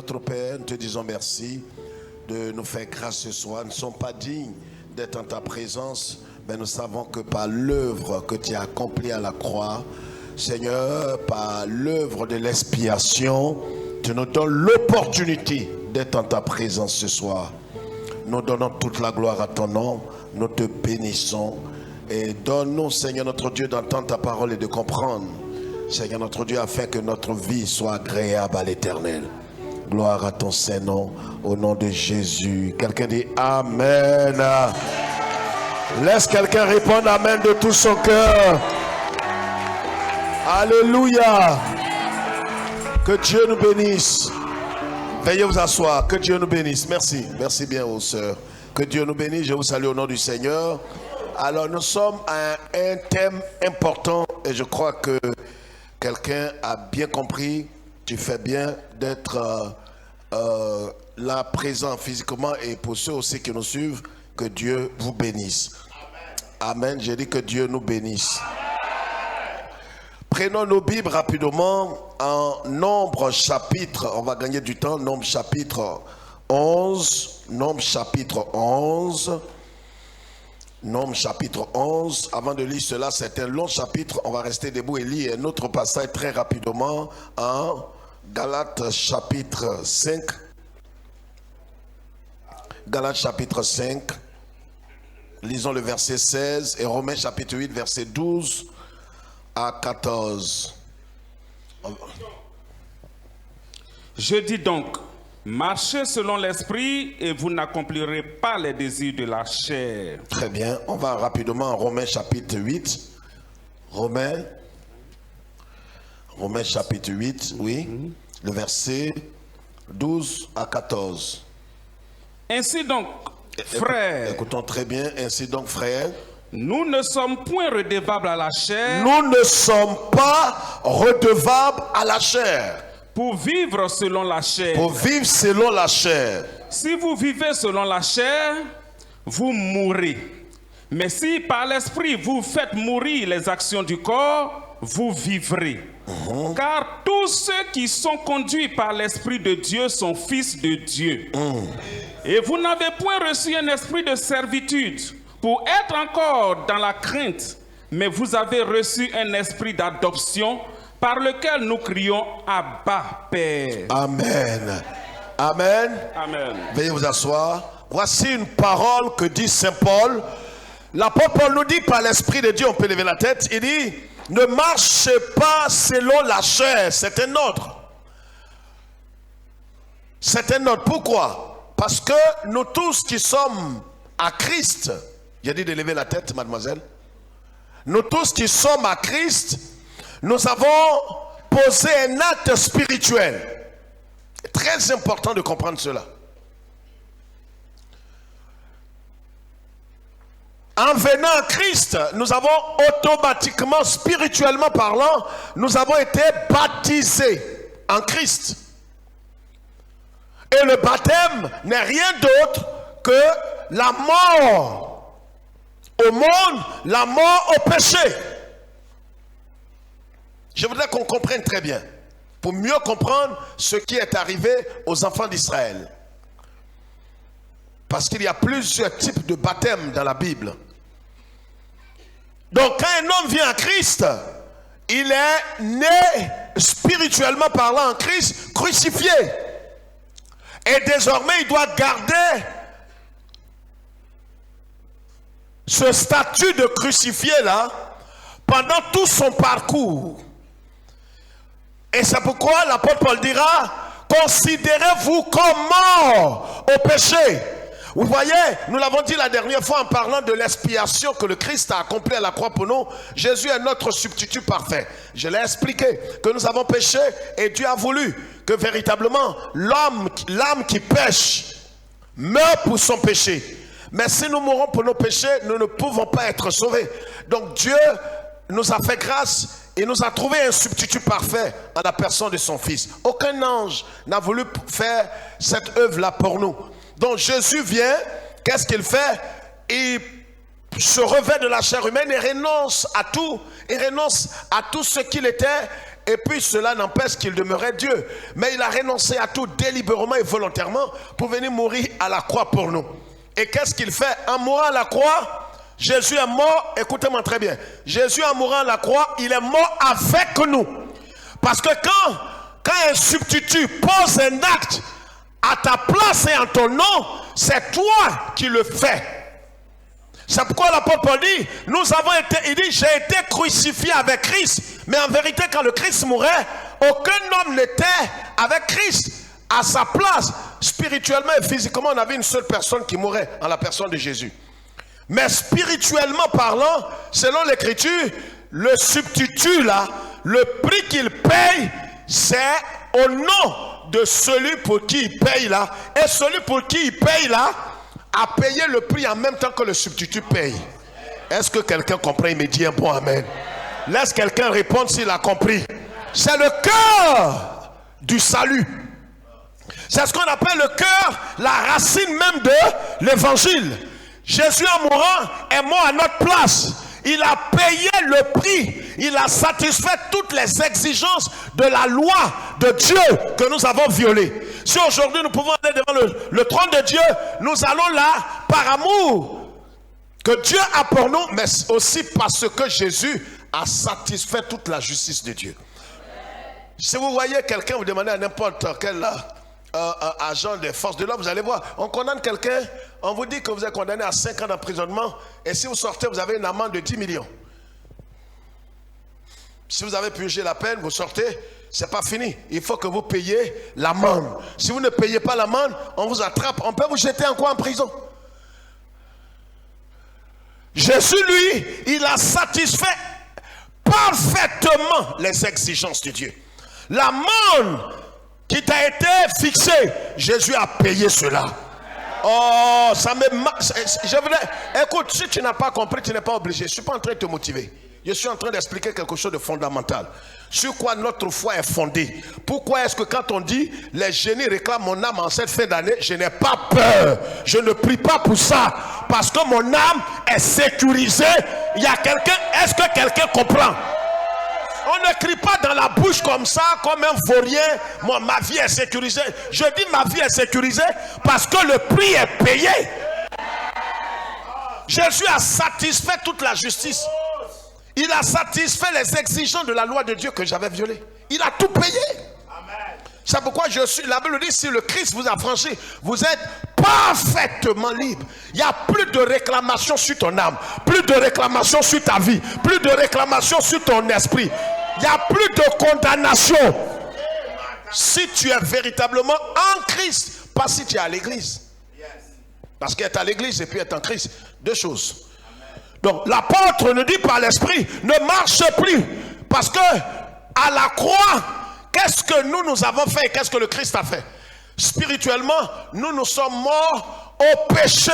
notre Père, nous te disons merci de nous faire grâce ce soir. Nous ne sommes pas dignes d'être en ta présence, mais nous savons que par l'œuvre que tu as accomplie à la croix, Seigneur, par l'œuvre de l'expiation, tu nous donnes l'opportunité d'être en ta présence ce soir. Nous donnons toute la gloire à ton nom, nous te bénissons et donne-nous, Seigneur notre Dieu, d'entendre ta parole et de comprendre, Seigneur notre Dieu, afin que notre vie soit agréable à l'Éternel. Gloire à ton Saint-Nom, au nom de Jésus. Quelqu'un dit Amen. Laisse quelqu'un répondre Amen de tout son cœur. Alléluia. Que Dieu nous bénisse. Veuillez vous asseoir. Que Dieu nous bénisse. Merci. Merci bien aux sœurs. Que Dieu nous bénisse. Je vous salue au nom du Seigneur. Alors nous sommes à un thème important et je crois que quelqu'un a bien compris. Tu fais bien d'être là présent physiquement et pour ceux aussi qui nous suivent, que Dieu vous bénisse. Amen. J'ai dit que Dieu nous bénisse. Prenons nos Bibles rapidement en Nombre chapitre, on va gagner du temps, Nombre chapitre 11, Nombre chapitre 11, Nombre chapitre 11. Avant de lire cela, c'est un long chapitre, on va rester debout et lire un autre passage très rapidement en Galates chapitre 5. Galates chapitre 5, lisons le verset 16 et Romains chapitre 8, verset 12 à 14. Je dis donc, marchez selon l'esprit et vous n'accomplirez pas les désirs de la chair. Très bien, on va rapidement en Romains chapitre 8. Romains chapitre 8, oui, le verset 12 à 14. Ainsi donc, frères, écoutons très bien, ainsi donc, frères, nous ne sommes point redevables à la chair. Nous ne sommes pas redevables à la chair. Pour vivre selon la chair. Pour vivre selon la chair. Si vous vivez selon la chair, vous mourrez. Mais si par l'esprit vous faites mourir les actions du corps, vous vivrez. Car tous ceux qui sont conduits par l'esprit de Dieu sont fils de Dieu. Et vous n'avez point reçu un esprit de servitude pour être encore dans la crainte, mais vous avez reçu un esprit d'adoption par lequel nous crions Abba, Père. Amen. Amen. Amen. Veuillez vous asseoir. Voici une parole que dit Saint Paul. L'apôtre Paul nous dit par l'esprit de Dieu, on peut lever la tête, il dit ne marchez pas selon la chair. C'est un ordre. C'est un ordre. Pourquoi? Parce que nous tous qui sommes à Christ, j'ai dit de lever la tête, mademoiselle. Nous tous qui sommes à Christ, nous avons posé un acte spirituel. Très important de comprendre cela. En venant à Christ, nous avons automatiquement, spirituellement parlant, nous avons été baptisés en Christ. Et le baptême n'est rien d'autre que la mort au monde, la mort au péché. Je voudrais qu'on comprenne très bien, pour mieux comprendre ce qui est arrivé aux enfants d'Israël. Parce qu'il y a plusieurs types de baptême dans la Bible. Donc quand un homme vient à Christ, il est né spirituellement parlant en Christ, crucifié. Et désormais il doit garder ce statut de crucifié là pendant tout son parcours. Et c'est pourquoi l'apôtre Paul dira, considérez-vous comme mort au péché. Vous voyez, nous l'avons dit la dernière fois en parlant de l'expiation que le Christ a accompli à la croix pour nous. Jésus est notre substitut parfait. Je l'ai expliqué, que nous avons péché et Dieu a voulu que véritablement l'âme qui pêche meurt pour son péché. Mais si nous mourons pour nos péchés, nous ne pouvons pas être sauvés. Donc Dieu nous a fait grâce et nous a trouvé un substitut parfait en la personne de son Fils. Aucun ange n'a voulu faire cette œuvre-là pour nous. Donc Jésus vient, qu'est-ce qu'il fait? Il se revêt de la chair humaine et renonce à tout. Il renonce à tout ce qu'il était Et puis cela n'empêche qu'il demeurait Dieu. Mais il a renoncé à tout délibérément et volontairement pour venir mourir à la croix pour nous. Et qu'est-ce qu'il fait? En mourant à la croix, Jésus est mort, écoutez-moi très bien. Jésus en mourant à la croix, il est mort avec nous. Parce que quand un substitut pose un acte à ta place et en ton nom, c'est toi qui le fais. C'est pourquoi l'apôtre Paul dit, il dit, j'ai été crucifié avec Christ. Mais en vérité, quand le Christ mourait, aucun homme n'était avec Christ. À sa place, spirituellement et physiquement, on avait une seule personne qui mourait, en la personne de Jésus. Mais spirituellement parlant, selon l'écriture, le substitut là, le prix qu'il paye, c'est au nom de celui pour qui il paye là. Et celui pour qui il paye là, a payé le prix en même temps que le substitut paye. Est-ce que quelqu'un comprend? Il me dit un bon amen. Laisse quelqu'un répondre s'il a compris. C'est le cœur du salut. C'est ce qu'on appelle le cœur, la racine même de l'évangile. Jésus en mourant est mort à notre place. Il a payé le prix. Il a satisfait toutes les exigences de la loi de Dieu que nous avons violées. Si aujourd'hui nous pouvons aller devant le trône de Dieu, nous allons là par amour que Dieu a pour nous, mais aussi parce que Jésus a satisfait toute la justice de Dieu. Si vous voyez quelqu'un, vous demandez à n'importe quel agent des forces de l'ordre, vous allez voir, on condamne quelqu'un, on vous dit que vous êtes condamné à 5 ans d'emprisonnement, et si vous sortez, vous avez une amende de 10 millions. Si vous avez purgé la peine, vous sortez, c'est pas fini. Il faut que vous payiez l'amende. Si vous ne payez pas l'amende, on vous attrape, on peut vous jeter encore en prison. Jésus, lui, il a satisfait parfaitement les exigences de Dieu. L'amende qui t'a été fixée, Jésus a payé cela. Oh, ça me... Écoute, si tu n'as pas compris, tu n'es pas obligé. Je ne suis pas en train de te motiver. Je suis en train d'expliquer quelque chose de fondamental. Sur quoi notre foi est fondée. Pourquoi est-ce que quand on dit les génies réclament mon âme en cette fin d'année, je n'ai pas peur. Je ne prie pas pour ça. Parce que mon âme est sécurisée. Il y a quelqu'un, est-ce que quelqu'un comprend? On ne crie pas dans la bouche comme ça, comme un vaurien. Moi, ma vie est sécurisée. Je dis ma vie est sécurisée parce que le prix est payé. Jésus a satisfait toute la justice. Il a satisfait les exigences de la loi de Dieu que j'avais violées. Il a tout payé. C'est pourquoi la Bible dit, si le Christ vous a franchi, vous êtes parfaitement libre. Il n'y a plus de réclamation sur ton âme, plus de réclamation sur ta vie, plus de réclamation sur ton esprit. Il n'y a plus de condamnation. Si tu es véritablement en Christ, pas si tu es à l'église. Parce qu'être à l'église et puis être en Christ, deux choses. Donc l'apôtre nous dit par l'esprit, ne marche plus. Parce que à la croix, qu'est-ce que nous avons fait et qu'est-ce que le Christ a fait? Spirituellement, nous sommes morts au péché.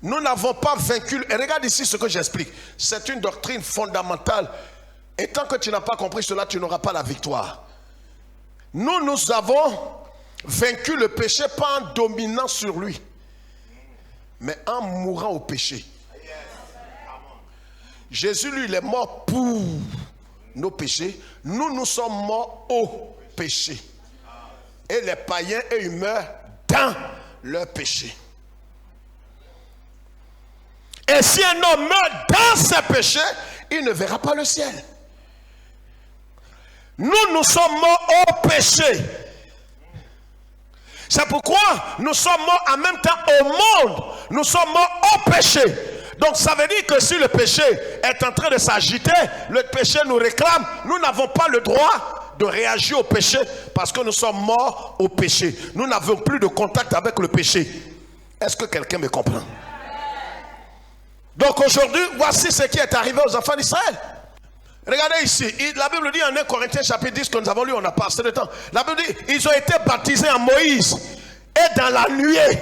Nous n'avons pas vaincu. Et regarde ici ce que j'explique. C'est une doctrine fondamentale. Et tant que tu n'as pas compris cela, tu n'auras pas la victoire. Nous avons vaincu le péché pas en dominant sur lui, mais en mourant au péché. Jésus, lui, il est mort pour nos péchés. Nous sommes morts au péché. Et les païens, ils meurent dans leur péché. Et si un homme meurt dans ses péchés, il ne verra pas le ciel. Nous sommes morts au péché. C'est pourquoi nous sommes morts en même temps au monde. Nous sommes morts au péché. Donc ça veut dire que si le péché est en train de s'agiter, le péché nous réclame, nous n'avons pas le droit de réagir au péché parce que nous sommes morts au péché. Nous n'avons plus de contact avec le péché. Est-ce que quelqu'un me comprend? Donc aujourd'hui, voici ce qui est arrivé aux enfants d'Israël. Regardez ici, la Bible dit en 1 Corinthiens chapitre 10 que nous avons lu, on a passé le temps. La Bible dit, ils ont été baptisés en Moïse et dans la nuée.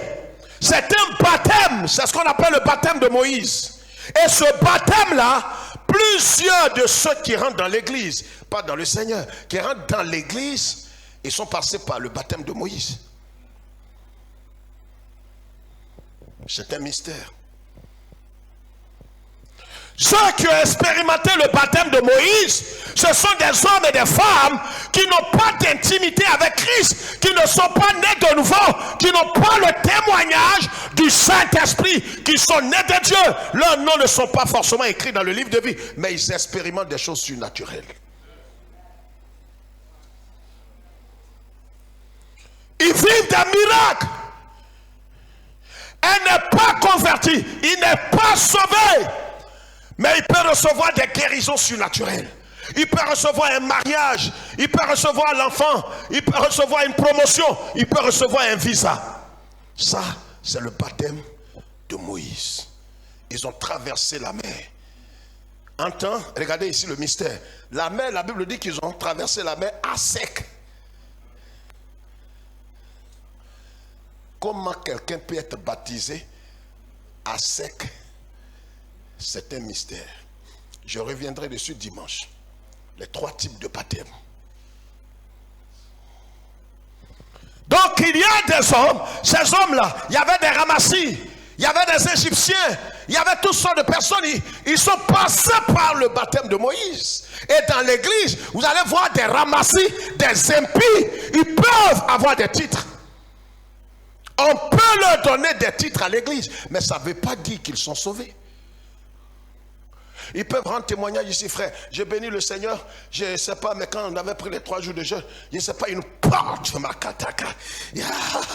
C'est un baptême, c'est ce qu'on appelle le baptême de Moïse. Et ce baptême-là, plusieurs de ceux qui rentrent dans l'église, pas dans le Seigneur, qui rentrent dans l'église, ils sont passés par le baptême de Moïse. C'est un mystère. Ceux qui ont expérimenté le baptême de Moïse, ce sont des hommes et des femmes qui n'ont pas d'intimité avec Christ, qui ne sont pas nés de nouveau, qui n'ont pas le témoignage du Saint-Esprit, qui sont nés de Dieu. Leurs noms ne sont pas forcément écrits dans le livre de vie, mais ils expérimentent des choses surnaturelles. Ils vivent des miracles. Elle n'est pas convertie, il n'est pas sauvé. Mais il peut recevoir des guérisons surnaturelles. Il peut recevoir un mariage. Il peut recevoir l'enfant. Il peut recevoir une promotion. Il peut recevoir un visa. Ça, c'est le baptême de Moïse. Ils ont traversé la mer. En temps, regardez ici le mystère. La mer, la Bible dit qu'ils ont traversé la mer à sec. Comment quelqu'un peut être baptisé à sec? C'est un mystère. Je reviendrai dessus dimanche. Les 3 types de baptême. Donc il y a des hommes, ces hommes-là, il y avait des ramassis, il y avait des Égyptiens, il y avait toutes sortes de personnes, ils sont passés par le baptême de Moïse. Et dans l'église, vous allez voir des ramassis, des impies, ils peuvent avoir des titres. On peut leur donner des titres à l'église, mais ça ne veut pas dire qu'ils sont sauvés. Ils peuvent rendre témoignage ici, frère. J'ai béni le Seigneur. Je ne sais pas, mais quand on avait pris les 3 jours de jeûne, je ne sais pas, une porte,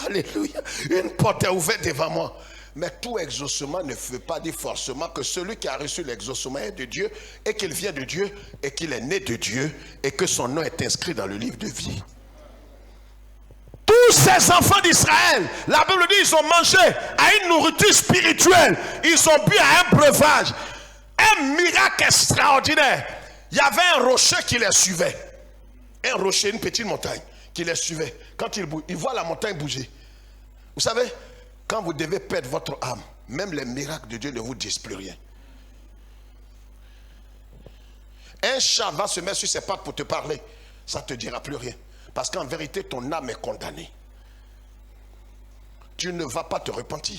alléluia, une porte est ouverte devant moi. Mais tout exaucement ne veut pas dire forcément que celui qui a reçu l'exaucement est de Dieu, et qu'il vient de Dieu, et qu'il est né de Dieu, et que son nom est inscrit dans le livre de vie. Tous ces enfants d'Israël, la Bible dit, ils ont mangé à une nourriture spirituelle. Ils ont bu à un breuvage. Un miracle extraordinaire. Il y avait un rocher qui les suivait. Un rocher, une petite montagne qui les suivait. Quand il voit la montagne bouger. Vous savez, quand vous devez perdre votre âme, même les miracles de Dieu ne vous disent plus rien. Un chat va se mettre sur ses pattes pour te parler. Ça ne te dira plus rien. Parce qu'en vérité, ton âme est condamnée. Tu ne vas pas te repentir.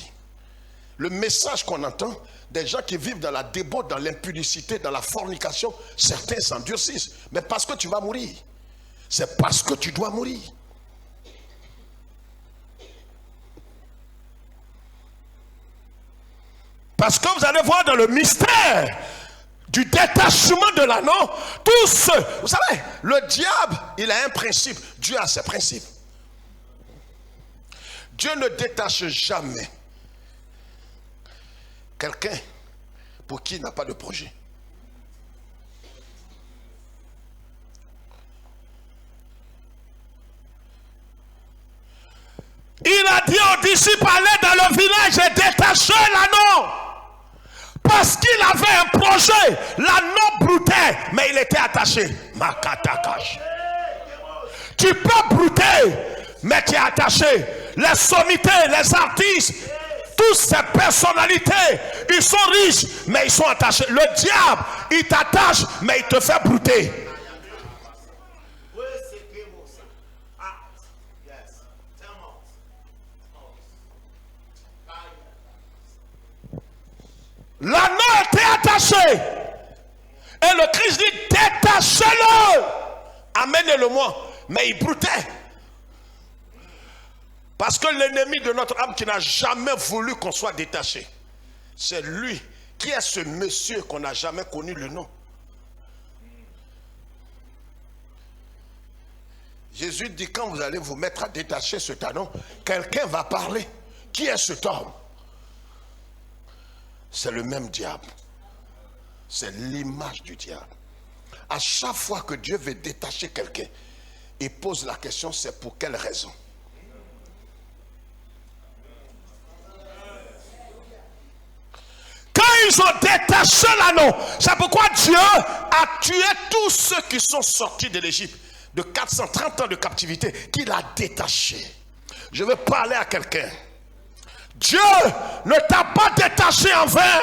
Le message qu'on entend, des gens qui vivent dans la débauche, dans l'impudicité, dans la fornication, certains s'endurcissent. Mais parce que tu vas mourir. C'est parce que tu dois mourir. Parce que vous allez voir dans le mystère du détachement de l'anneau, tous ceux, vous savez, le diable, il a un principe. Dieu a ses principes. Dieu ne détache jamais quelqu'un pour qui il n'a pas de projet. Il a dit aux disciples, allez dans le village et détachez l'anneau. Parce qu'il avait un projet. L'anneau broutait, mais il était attaché. Makatakash. Tu peux brouter, mais tu es attaché. Les sommités, les artistes, toutes ces personnalités, ils sont riches, mais ils sont attachés. Le diable, il t'attache, mais il te fait brouter. L'anneau était attaché. Et le Christ dit, détachez-le. Amenez-le-moi. Mais il broutait. Parce que l'ennemi de notre âme qui n'a jamais voulu qu'on soit détaché, c'est lui. Qui est ce monsieur qu'on n'a jamais connu le nom? Jésus dit, quand vous allez vous mettre à détacher cet anneau, quelqu'un va parler. Qui est cet homme? C'est le même diable. C'est l'image du diable. À chaque fois que Dieu veut détacher quelqu'un, il pose la question, c'est pour quelle raison? Quand ils ont détaché l'anneau, c'est pourquoi Dieu a tué tous ceux qui sont sortis de l'Égypte, de 430 ans de captivité, qu'il a détaché. Je veux parler à quelqu'un. Dieu ne t'a pas détaché en vain.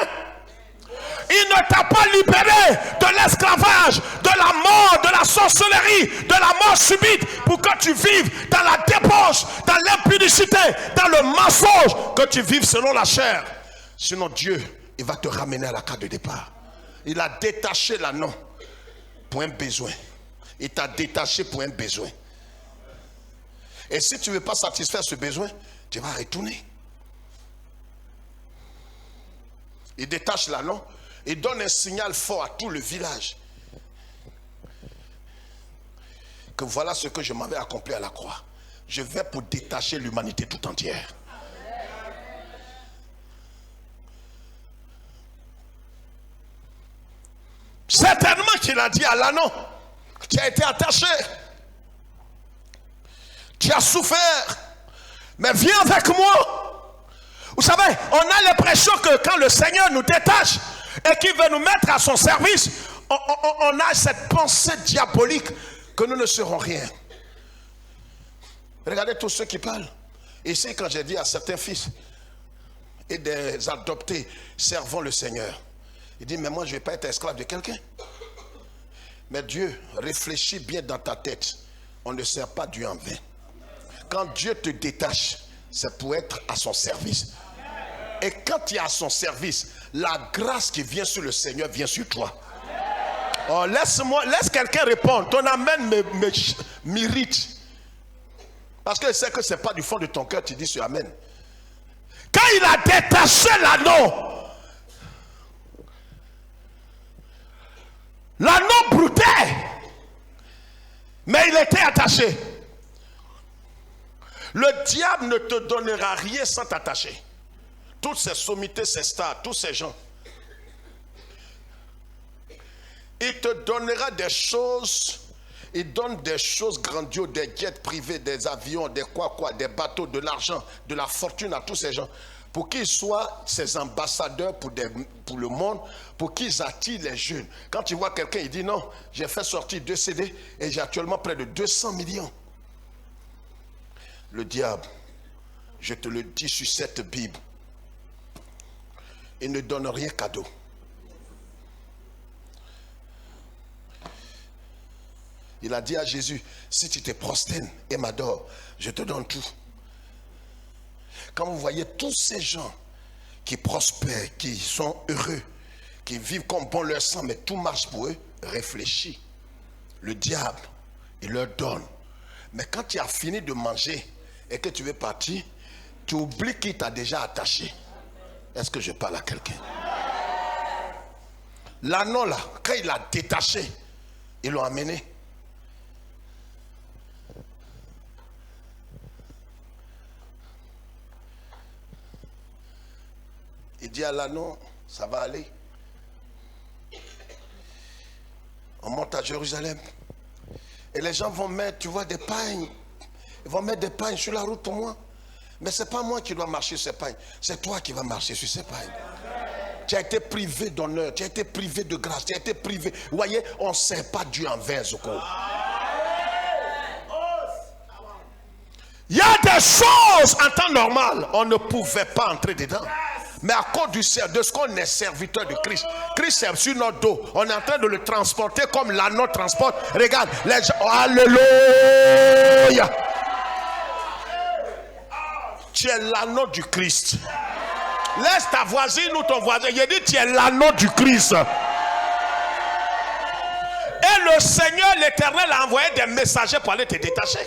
Il ne t'a pas libéré de l'esclavage, de la mort, de la sorcellerie, de la mort subite, pour que tu vives dans la débauche, dans l'impudicité, dans le mensonge, que tu vives selon la chair. Sinon Dieu, il va te ramener à la carte de départ. Il a détaché l'anneau pour un besoin. Il t'a détaché pour un besoin. Et si tu ne veux pas satisfaire ce besoin, tu vas retourner. Il détache l'anneau. Il donne un signal fort à tout le village. Que voilà ce que je m'avais accompli à la croix. Je vais pour détacher l'humanité tout entière. Certainement qu'il a dit à l'anneau, tu as été attaché, tu as souffert, mais viens avec moi. Vous savez, on a l'impression que quand le Seigneur nous détache et qu'il veut nous mettre à son service, on a cette pensée diabolique que nous ne serons rien. Regardez tous ceux qui parlent. Ici, quand j'ai dit à certains fils et des adoptés, servons le Seigneur. Il dit, mais moi je ne vais pas être esclave de quelqu'un. Mais Dieu, réfléchis bien dans ta tête. On ne sert pas Dieu en vain. Quand Dieu te détache, c'est pour être à son service. Et quand tu es à son service, la grâce qui vient sur le Seigneur vient sur toi. Oh, laisse quelqu'un répondre. Ton amen m'irrite. Parce que c'est que ce n'est pas du fond de ton cœur, tu dis ce amen. Quand il a détaché l'anneau broutait, mais il était attaché. Le diable ne te donnera rien sans t'attacher. Toutes ces sommités, ces stars, tous ces gens, il te donnera des choses. Il donne des choses grandioses, des jets privés, des avions, des quoi, des bateaux, de l'argent, de la fortune à tous ces gens, pour qu'ils soient ses ambassadeurs pour le monde, pour qu'ils attirent les jeunes. Quand tu vois quelqu'un, il dit non, j'ai fait sortir 2 CD et j'ai actuellement près de 200 millions. Le diable, je te le dis sur cette Bible, il ne donne rien cadeau. Il a dit à Jésus, si tu te prosternes et m'adores, je te donne tout. Quand vous voyez tous ces gens qui prospèrent, qui sont heureux, qui vivent comme bon leur sang, mais tout marche pour eux, réfléchis. Le diable, il leur donne. Mais quand tu as fini de manger et que tu veux partir, tu oublies qu'il t'a déjà attaché. Est-ce que je parle à quelqu'un? L'anneau là, quand il l'a détaché, ils l'ont amené. Il dit à l'anneau, ça va aller. On monte à Jérusalem. Et les gens vont mettre, tu vois, des pagnes. Ils vont mettre des pagnes sur la route pour moi. Mais ce n'est pas moi qui dois marcher sur ces pagnes. C'est toi qui vas marcher sur ces pagnes. Tu as été privé d'honneur, tu as été privé de grâce, tu as été privé. Vous voyez, on ne sert pas Dieu en vain, Zoko. Il y a des choses en temps normal, on ne pouvait pas entrer dedans. Mais à cause de ce qu'on est serviteur de Christ, Christ est sur notre dos. On est en train de le transporter comme l'anneau transporte. Regarde, les gens, oh, alléluia. Tu es l'anneau du Christ. Laisse ta voisine ou ton voisin. Il dit, tu es l'anneau du Christ. Et le Seigneur, l'Éternel, a envoyé des messagers pour aller te détacher.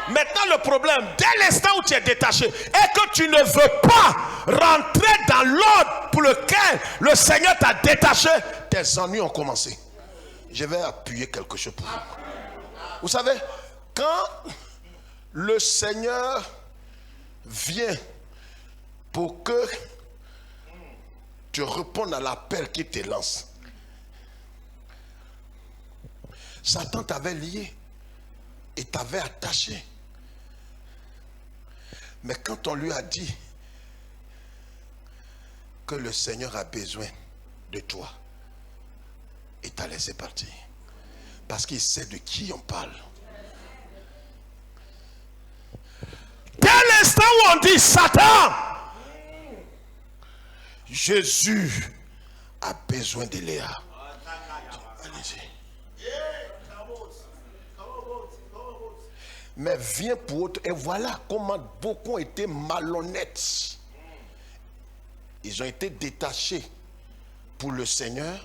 Maintenant, le problème, dès l'instant où tu es détaché et que tu ne veux pas rentrer dans l'ordre pour lequel le Seigneur t'a détaché, tes ennuis ont commencé. Je vais appuyer quelque chose pour vous. Vous savez, quand le Seigneur vient pour que tu répondes à l'appel qu'il te lance, Satan t'avait lié et t'avait attaché. Mais quand on lui a dit que le Seigneur a besoin de toi, il t'a laissé partir. Parce qu'il sait de qui on parle. Dès l'instant où on dit Satan, Jésus a besoin de Léa. Allez-y. Mais viens pour autre. Et voilà comment beaucoup ont été malhonnêtes. Ils ont été détachés pour le Seigneur.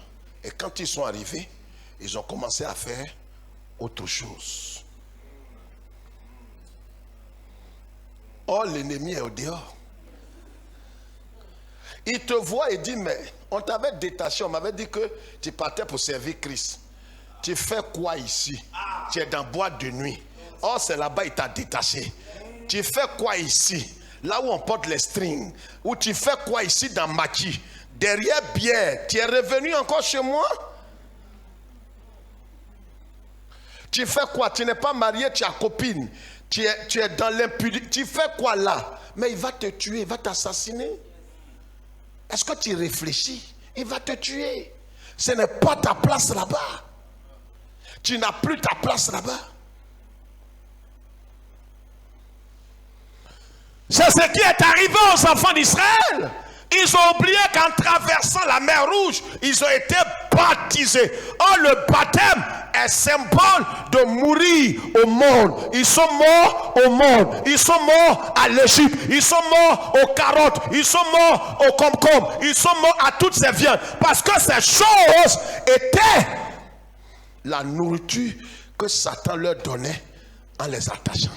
Et quand ils sont arrivés, ils ont commencé à faire autre chose. Oh, l'ennemi est au dehors. Il te voit et dit, mais on t'avait détaché, on m'avait dit que tu partais pour servir Christ. Tu fais quoi ici? Tu es dans boîte de nuit. Oh, c'est là-bas, il t'a détaché. Tu fais quoi ici? Là où on porte les strings. Ou tu fais quoi ici dans Maki? Derrière Bière, tu es revenu encore chez moi? Tu fais quoi? Tu n'es pas marié, tu as copine. Tu es dans l'impudicité. Tu fais quoi là? Mais il va te tuer, il va t'assassiner. Est-ce que tu réfléchis? Il va te tuer. Ce n'est pas ta place là-bas. Tu n'as plus ta place là-bas. C'est ce qui est arrivé aux enfants d'Israël. Ils ont oublié qu'en traversant la mer Rouge, ils ont été baptisés. Or, le baptême est symbole de mourir au monde. Ils sont morts au monde. Ils sont morts à l'Égypte. Ils sont morts aux carottes. Ils sont morts aux concombre. Ils sont morts à toutes ces viandes. Parce que ces choses étaient la nourriture que Satan leur donnait en les attachant.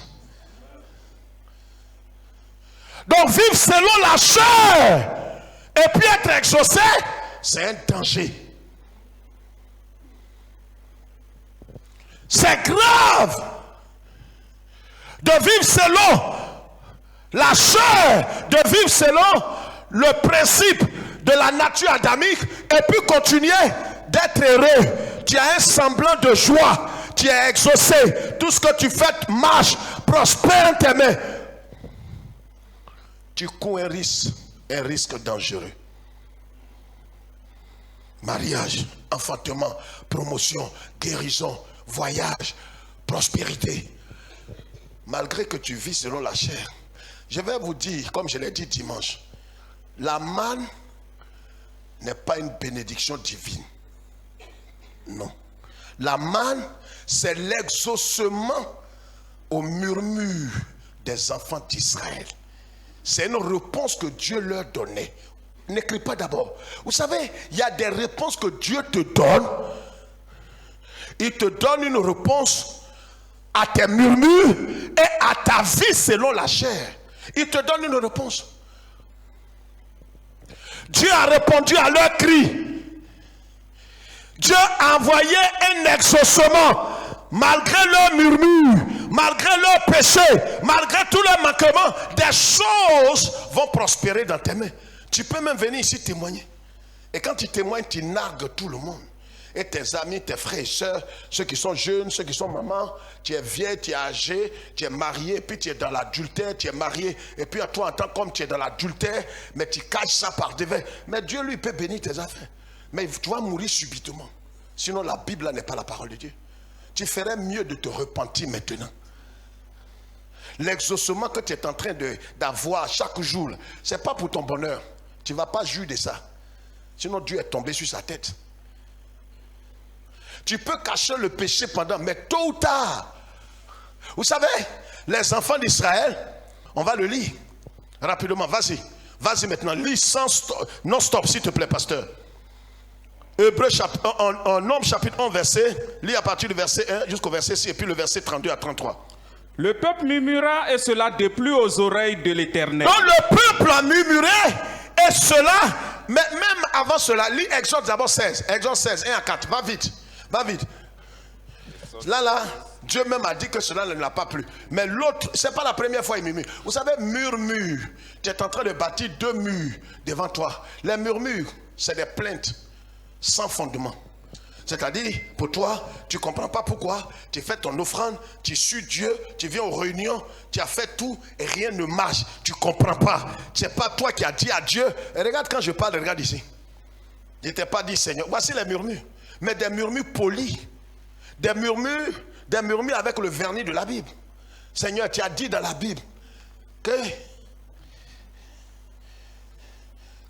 Donc vivre selon la chair et puis être exaucé, c'est un danger. C'est grave de vivre selon la chair, de vivre selon le principe de la nature adamique et puis continuer d'être heureux. Tu as un semblant de joie, tu es exaucé, tout ce que tu fais marche, prospère en tes mains. Tu cours un risque dangereux. Mariage, enfantement, promotion, guérison, voyage, prospérité. Malgré que tu vis selon la chair, je vais vous dire, comme je l'ai dit dimanche, la manne n'est pas une bénédiction divine. Non. La manne, c'est l'exaucement au murmure des enfants d'Israël. C'est une réponse que Dieu leur donnait. N'écris pas d'abord. Vous savez, il y a des réponses que Dieu te donne. Il te donne une réponse à tes murmures et à ta vie selon la chair. Il te donne une réponse. Dieu a répondu à leur cri. Dieu a envoyé un exaucement. Malgré leurs murmures, malgré leurs péchés, malgré tous leurs manquements, des choses vont prospérer dans tes mains. Tu peux même venir ici témoigner. Et quand tu témoignes, tu nargues tout le monde. Et tes amis, tes frères et sœurs, ceux qui sont jeunes, ceux qui sont mamans, tu es vieille, tu es âgé, tu es marié, puis tu es dans l'adultère, tu es marié, et puis à toi en tant qu'homme, tu es dans l'adultère, mais tu caches ça par devant. Mais Dieu, lui, peut bénir tes affaires. Mais tu vas mourir subitement. Sinon, la Bible là, n'est pas la parole de Dieu. Tu ferais mieux de te repentir maintenant. L'exaucement que tu es en train d'avoir chaque jour, ce n'est pas pour ton bonheur. Tu ne vas pas jouir de ça. Sinon Dieu est tombé sur sa tête. Tu peux cacher le péché pendant, mais tôt ou tard. Vous savez, les enfants d'Israël, on va le lire rapidement. Vas-y. Vas-y maintenant. Lis non-stop, s'il te plaît, pasteur. Hébreux en Nombre chapitre 1 verset, lis à partir du verset 1 jusqu'au verset 6 et puis le verset 32 à 33. Le peuple murmura et cela déplut aux oreilles de l'Éternel. Donc le peuple a murmuré et cela, mais même avant cela, lis Exode d'abord 16, Exode 16, 1 à 4, va vite, va vite. Là, Dieu même a dit que cela ne l'a pas plu. Mais l'autre, c'est pas la première fois il murmure. Vous savez, murmure, tu es en train de bâtir deux murs devant toi. Les murmures, c'est des plaintes sans fondement. C'est-à-dire, pour toi, tu ne comprends pas pourquoi. Tu fais ton offrande, tu suis Dieu, tu viens aux réunions, tu as fait tout et rien ne marche. Tu ne comprends pas. Ce n'est pas toi qui as dit à Dieu. Et regarde quand je parle, regarde ici. Je ne t'ai pas dit Seigneur. Voici les murmures. Mais des murmures polis. Des murmures avec le vernis de la Bible. Seigneur, tu as dit dans la Bible que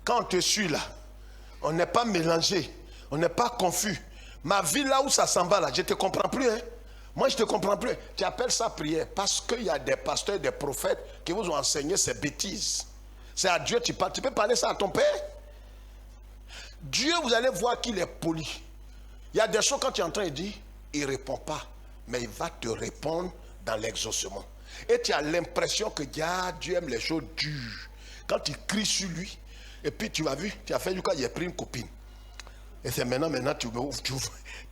quand on te suit là, on n'est pas mélangé, on n'est pas confus. Ma vie là où ça s'en va là, je ne te comprends plus. Hein? Moi je ne te comprends plus. Tu appelles ça prière parce qu'il y a des pasteurs, des prophètes qui vous ont enseigné ces bêtises. C'est à Dieu que tu parles. Tu peux parler ça à ton père. Dieu, vous allez voir qu'il est poli. Il y a des choses quand tu es en train de dire, il ne répond pas. Mais il va te répondre dans l'exaucement. Et tu as l'impression que Dieu aime les choses dures. Quand tu cries sur lui, et puis tu as vu, tu as fait du cas, il a pris une copine. Et c'est maintenant tu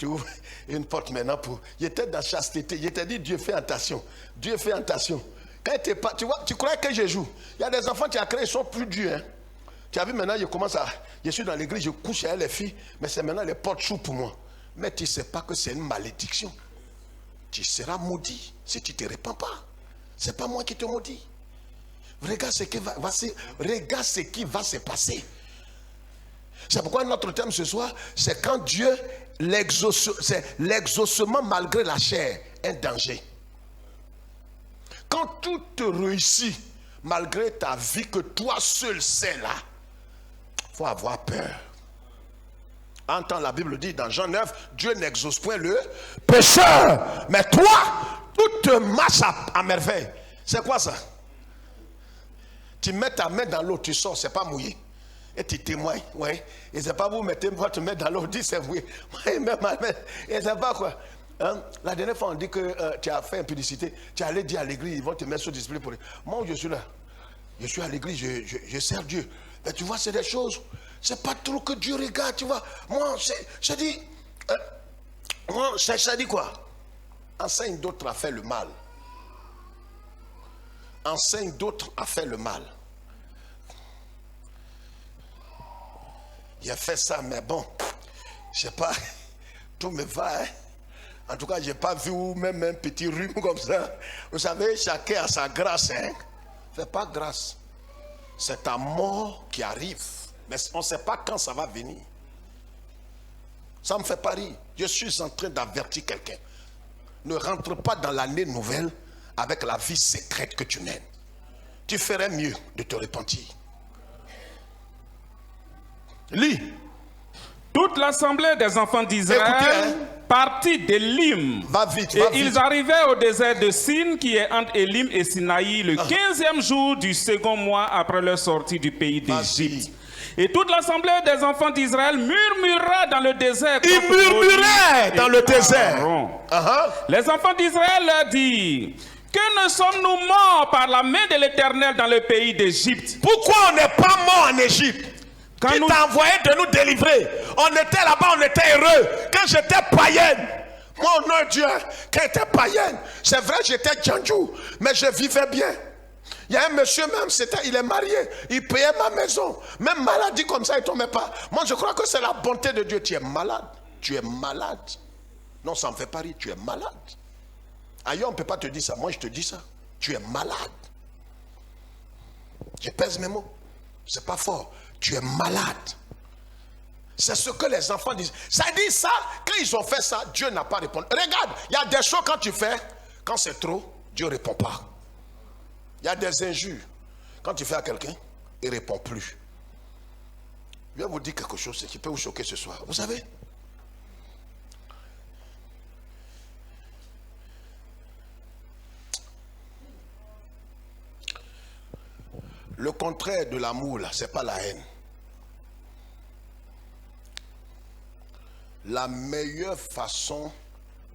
ouvres une porte maintenant pour... Il était dans chasteté, il t'a dit Dieu fait attention. Dieu fait attention. Quand il pas, tu vois, tu crois que je joue. Il y a des enfants qui ont créé, ils sont plus durs. Hein. Tu as vu maintenant, je suis dans l'église, je couche avec les filles, mais c'est maintenant les portes chaudes pour moi. Mais tu ne sais pas que c'est une malédiction. Tu seras maudit si tu ne te répands pas. Ce n'est pas moi qui te maudis. Regarde ce qui va se passer. C'est pourquoi notre thème ce soir, c'est quand Dieu, c'est l'exaucement malgré la chair, un danger. Quand tout te réussit, malgré ta vie que toi seul sais là, il faut avoir peur. Entends, la Bible dit dans Jean 9, Dieu n'exauce point le pécheur. Mais toi, tout te marche à merveille. C'est quoi ça? Tu mets ta main dans l'eau, tu sors, c'est pas mouillé. Et tu témoignes, oui. Et c'est pas vous mettez votre main dans l'eau, dis c'est mouillé. Oui, mais ma main, et c'est pas quoi. Hein? La dernière fois, on dit que tu as fait impudicité. Tu es allé dire à l'église, ils vont te mettre sur display pour. Moi, je suis là. Je suis à l'église, je sers Dieu. Mais tu vois, c'est des choses. C'est pas trop que Dieu regarde, tu vois. Moi, je dis. Moi, ça dit quoi? Enseigne d'autres à faire le mal. Enseigne d'autres à faire le mal. Il a fait ça, mais bon, je sais pas, tout me va. Hein? En tout cas, je n'ai pas vu même un petit rhume comme ça. Vous savez, chacun a sa grâce. Hein? Fais pas grâce. C'est ta mort qui arrive. Mais on ne sait pas quand ça va venir. Ça me fait pas rire. Je suis en train d'avertir quelqu'un. Ne rentre pas dans l'année nouvelle avec la vie secrète que tu mènes. Tu ferais mieux de te repentir. Lis. Toute l'assemblée des enfants d'Israël partit d'Élim. Va vite, et ils arrivaient au désert de Sin, qui est entre Élim et Sinaï, le 15e jour du second mois après leur sortie du pays d'Égypte. Et toute l'assemblée des enfants d'Israël murmura dans le désert. Ils murmuraient dans le désert. Les enfants d'Israël leur dirent: que ne sommes-nous morts par la main de l'Éternel dans le pays d'Égypte? Pourquoi on n'est pas mort en Égypte? Qui t'a envoyé de nous délivrer? On était là-bas, on était heureux. Quand j'étais païenne, mon nom Dieu, quand j'étais païenne, c'est vrai, j'étais djandjou, mais je vivais bien. Il y a un monsieur même, il est marié, il payait ma maison. Même maladie comme ça, il ne tombait pas. Moi, je crois que c'est la bonté de Dieu. Tu es malade. Tu es malade. Non, ça ne me fait pas rire. Tu es malade. Ailleurs, on ne peut pas te dire ça. Moi, je te dis ça. Tu es malade. Je pèse mes mots. C'est pas fort. Tu es malade. C'est ce que les enfants disent. Ça dit ça, quand ils ont fait ça, Dieu n'a pas répondu. Regarde, il y a des choses quand tu fais, quand c'est trop, Dieu ne répond pas. Il y a des injures. Quand tu fais à quelqu'un, il ne répond plus. Je vais vous dire quelque chose qui peut vous choquer ce soir. Vous savez, le contraire de l'amour, là, ce n'est pas la haine. La meilleure façon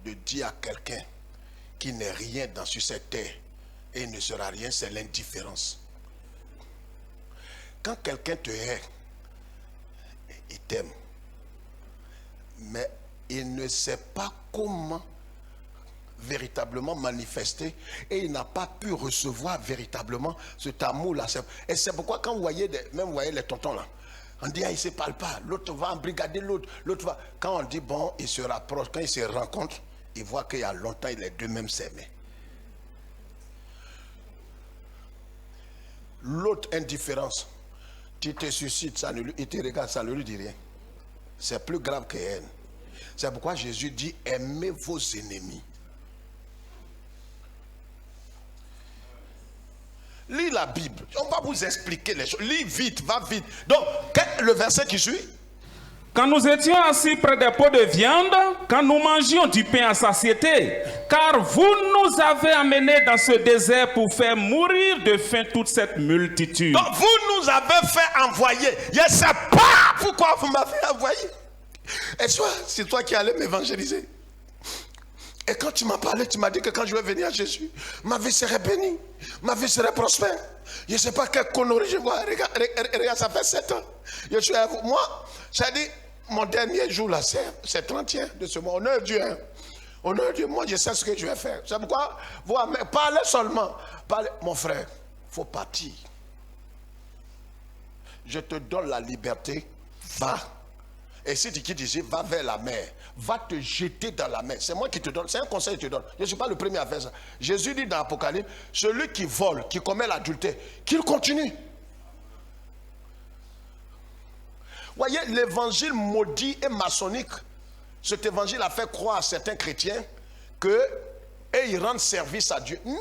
de dire à quelqu'un qui n'est rien sur cette terre et il ne sera rien, c'est l'indifférence. Quand quelqu'un te hait, il t'aime, mais il ne sait pas comment véritablement manifester et il n'a pas pu recevoir véritablement cet amour-là. Et c'est pourquoi quand vous voyez, même vous voyez les tontons là, on dit, ah, il ne se parle pas, l'autre va embrigader l'autre, l'autre va... Quand on dit, bon, ils se rapprochent, quand ils se rencontrent, ils voient qu'il y a longtemps, les deux même s'aimaient. L'autre indifférence, tu te suscites, ça ne lui, il te regarde, ça ne lui dit rien. C'est plus grave que haine. C'est pourquoi Jésus dit, aimez vos ennemis. Lis la Bible. On va vous expliquer les choses. Lis vite, va vite. Donc, le verset qui suit. Quand nous étions assis près des pots de viande, quand nous mangions du pain à satiété, car vous nous avez amenés dans ce désert pour faire mourir de faim toute cette multitude. Donc vous nous avez fait envoyer. Je ne sais pas pourquoi vous m'avez envoyé. Et c'est toi qui allais m'évangéliser. Et quand tu m'as parlé, tu m'as dit que quand je vais venir à Jésus, ma vie serait bénie, ma vie serait prospère. Je ne sais pas quelle connerie je vois. Regarde, ça fait 7 ans. Je suis à vous. Moi, ça dit, mon dernier jour là, c'est 30e de ce mois. Honneur Dieu. Hein. Honneur Dieu. Moi, je sais ce que je vais faire. C'est pourquoi, parlez seulement. Parlez. Mon frère, il faut partir. Je te donne la liberté. Va. Et si tu quittes ici, va vers la mer. Va te jeter dans la mer. C'est moi qui te donne. C'est un conseil que je te donne. Je ne suis pas le premier à faire ça. Jésus dit dans l'Apocalypse, celui qui vole, qui commet l'adultère, qu'il continue. Voyez, l'évangile maudit et maçonnique, cet évangile a fait croire à certains chrétiens qu'ils rendent service à Dieu. Non,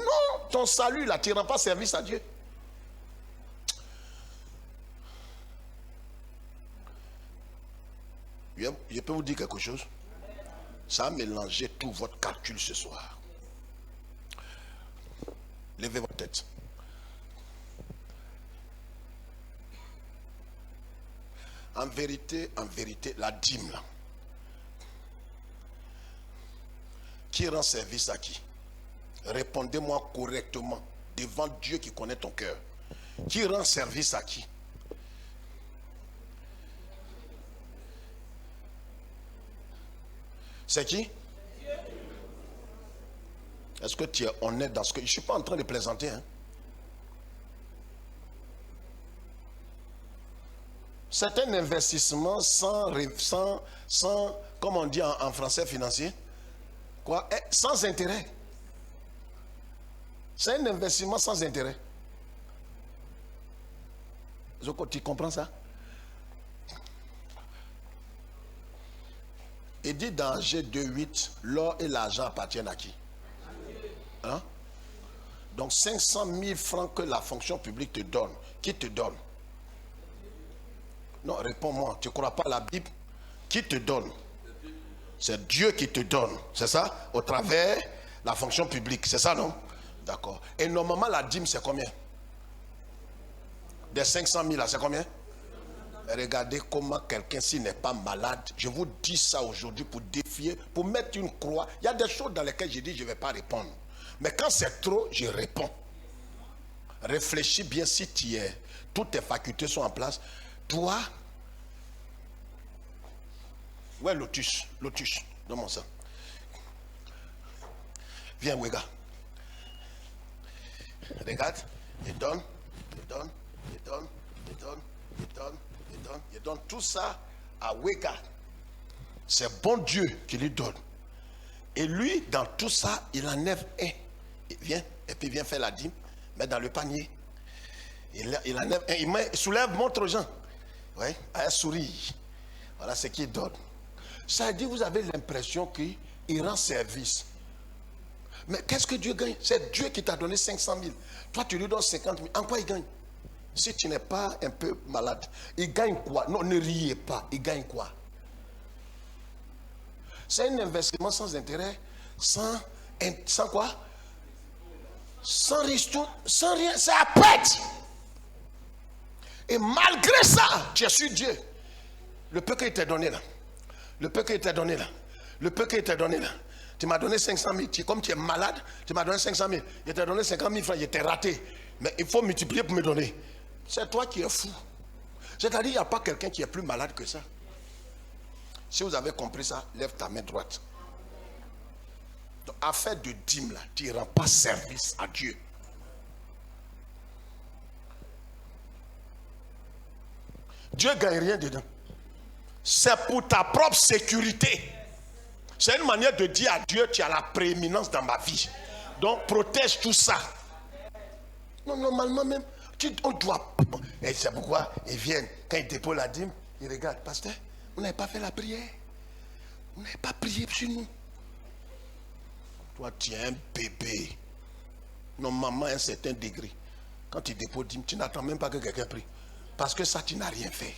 ton salut là, tu ne rends pas service à Dieu. Je peux vous dire quelque chose. Ça a mélangé tout votre calcul ce soir. Levez votre tête. En vérité, la dîme là, qui rend service à qui? Répondez-moi correctement devant Dieu qui connaît ton cœur. Qui rend service à qui? C'est qui? Est-ce que tu es honnête dans ce que... Je ne suis pas en train de plaisanter. Hein? C'est un investissement sans comme on dit en français financier, quoi, sans intérêt. C'est un investissement sans intérêt. Zoko, tu comprends ça? Il dit dans G2.8, l'or et l'argent appartiennent à qui? Hein? Donc 500 000 francs que la fonction publique te donne. Qui te donne? Non, réponds-moi. Tu ne crois pas à la Bible? Qui te donne? C'est Dieu qui te donne. C'est ça? Au travers de la fonction publique. C'est ça, non? D'accord. Et normalement, la dîme, c'est combien? Des 500 000 là, c'est combien? Regardez comment quelqu'un, s'il n'est pas malade, je vous dis ça aujourd'hui pour défier, pour mettre une croix. Il y a des choses dans lesquelles je dis je ne vais pas répondre. Mais quand c'est trop, je réponds. Réfléchis bien si tu es. Toutes tes facultés sont en place. Toi, ouais, Lotus, donne-moi ça. Viens, Wega. Regarde, il donne tout ça à Wega. C'est bon Dieu qui lui donne. Et lui, dans tout ça, il enlève un. Il vient, et puis il vient faire la dîme, met dans le panier. Il enlève un, il soulève, montre aux gens. Oui, un sourire. Voilà ce qu'il donne. Ça dit, vous avez l'impression qu'il rend service. Mais qu'est-ce que Dieu gagne? C'est Dieu qui t'a donné 500 000. Toi, tu lui donnes 50 000. En quoi il gagne? Si tu n'es pas un peu malade, il gagne quoi? Non, ne riez pas. Il gagne quoi? C'est un investissement sans intérêt, sans quoi? Sans risque, sans rien. C'est à perte. Et malgré ça, tu es sur Dieu. Le peu qu'il t'a donné là. Le peu qu'il t'a donné là. Le peu qu'il t'a donné là. Tu m'as donné 500 000. Comme tu es malade, tu m'as donné 500 000. Je t'ai donné 50 000 francs. Je t'ai raté. Mais il faut multiplier pour me donner. C'est toi qui es fou. C'est-à-dire, il n'y a pas quelqu'un qui est plus malade que ça. Si vous avez compris ça, lève ta main droite. Donc, affaire de dîme là, tu ne rends pas service à Dieu. Dieu ne gagne rien dedans. C'est pour ta propre sécurité. C'est une manière de dire à Dieu, tu as la prééminence dans ma vie. Donc protège tout ça. Non, normalement même, on doit. Et c'est pourquoi ils viennent, quand ils déposent la dîme, ils regardent, pasteur, vous n'avez pas fait la prière. Vous n'avez pas prié sur nous. Toi, tu es un bébé. Normalement, à un certain degré. Quand tu déposes dîme, tu n'attends même pas que quelqu'un prie. Parce que ça, tu n'as rien fait.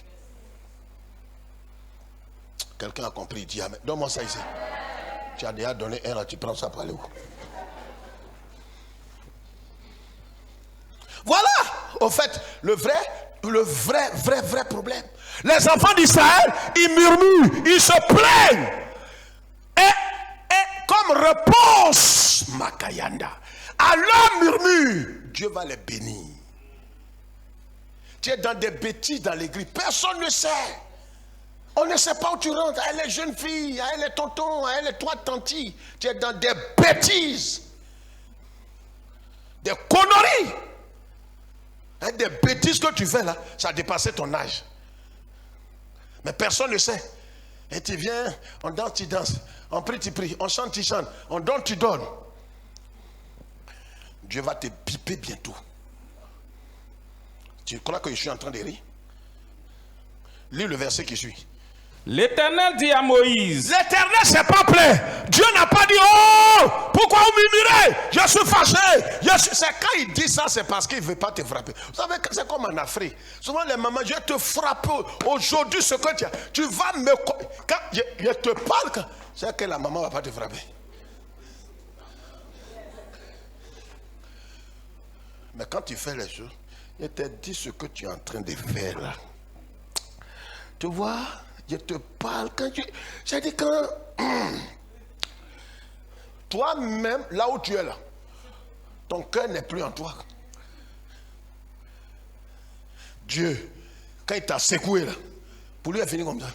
Quelqu'un a compris, il dit amen. Donne-moi ça ici. Tu as déjà donné un, là, tu prends ça pour aller où? Voilà, au fait, le vrai problème. Les enfants d'Israël, ils murmurent, ils se plaignent. Et comme réponse, Makayanda, à leur murmure, Dieu va les bénir. Tu es dans des bêtises dans l'église, personne ne sait. On ne sait pas où tu rentres. Elle est jeune fille, elle est tonton, elle est toi tanti. Tu es dans des bêtises, des conneries. Des bêtises que tu fais là, ça a dépassé ton âge. Mais personne ne sait. Et tu viens, on danse, tu danses. On prie, tu pries. On chante, tu chantes. On donne, tu donnes. Dieu va te piper bientôt. Tu crois que je suis en train de rire? Lis le verset qui suit. L'Éternel dit à Moïse. L'Éternel s'est pas plaint. Dieu n'a pas dit, oh, pourquoi vous murmurez? Je suis fâché. C'est quand il dit ça, c'est parce qu'il ne veut pas te frapper. Vous savez, c'est comme en Afrique. Souvent les mamans, je vais te frapper aujourd'hui ce que tu as. Tu vas me... Quand je te parle, c'est que la maman ne va pas te frapper. Mais quand tu fais les choses, je te dis ce que tu es en train de faire là. Tu vois, je te parle quand tu... J'ai dit quand... Toi-même, là où tu es là, ton cœur n'est plus en toi. Dieu, quand il t'a secoué là, pour lui il a fini comme ça.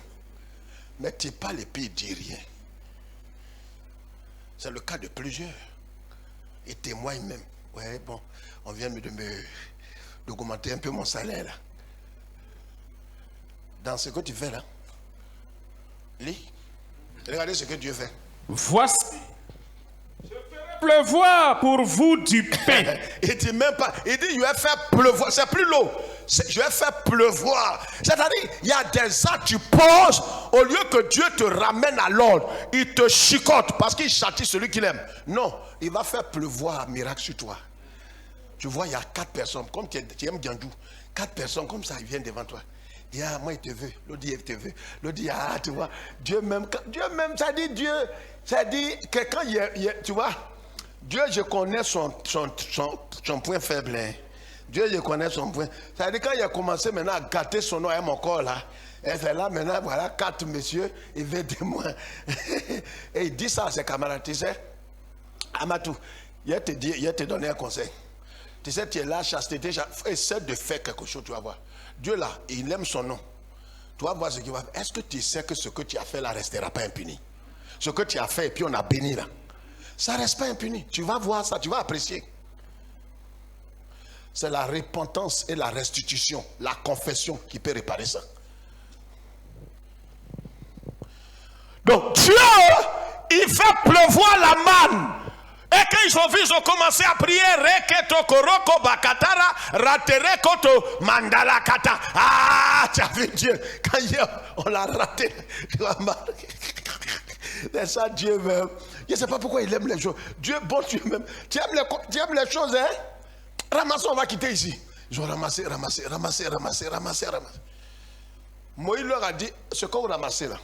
Mais tu n'es pas les pieds, il dit rien. C'est le cas de plusieurs. Et témoignent même. Ouais, bon, on vient d'augmenter un peu mon salaire là. Dans ce que tu fais là, lis. Regardez ce que Dieu fait. Voici, je ferai pleuvoir pour vous du pain. Il dit même pas, il dit je vais faire pleuvoir, c'est plus l'eau, je vais faire pleuvoir. C'est-à-dire, il y a des actes tu poses, au lieu que Dieu te ramène à l'ordre, il te chicote parce qu'il châtie celui qu'il aime. Non, il va faire pleuvoir un miracle sur toi. Tu vois, il y a 4 personnes, comme tu aimes Diandou, 4 personnes comme ça, ils viennent devant toi. Il dit, ah, moi il te veut, l'autre dit il te veut, l'autre dit, ah, tu vois, Dieu même, ça dit Dieu, ça dit que quand tu vois, Dieu, je connais son point faible. Hein. Dieu, je connais son point. Ça dit quand il a commencé maintenant à gâter son nom à mon corps là, et c'est là maintenant, voilà, 4 messieurs, il veut de moi. Et il dit ça à ses camarades, tu sais, Amatou, il a te donné un conseil. Tu sais, tu es là, chasteté, essaie de faire quelque chose, tu vas voir. Dieu là, il aime son nom. Tu vas voir ce qu'il va faire. Est-ce que tu sais que ce que tu as fait là ne restera pas impuni? Ce que tu as fait et puis on a béni là. Ça ne reste pas impuni. Tu vas voir ça, tu vas apprécier. C'est la repentance et la restitution, la confession qui peut réparer ça. Donc Dieu, il fait pleuvoir la manne. Et quand ils ont vu, ils ont commencé à prier. Reketo koroko bakatara ratere koto mandala kata. Ah, tu as vu Dieu. Quand on l'a raté, tu vas marquer. C'est ça Dieu même. Je ne sais pas pourquoi il aime les choses. Dieu, bon Dieu même. Tu aimes les choses, hein? Ramassons, on va quitter ici. Ils ont ramassé. Moïse leur a dit, ce que vous ramassez là,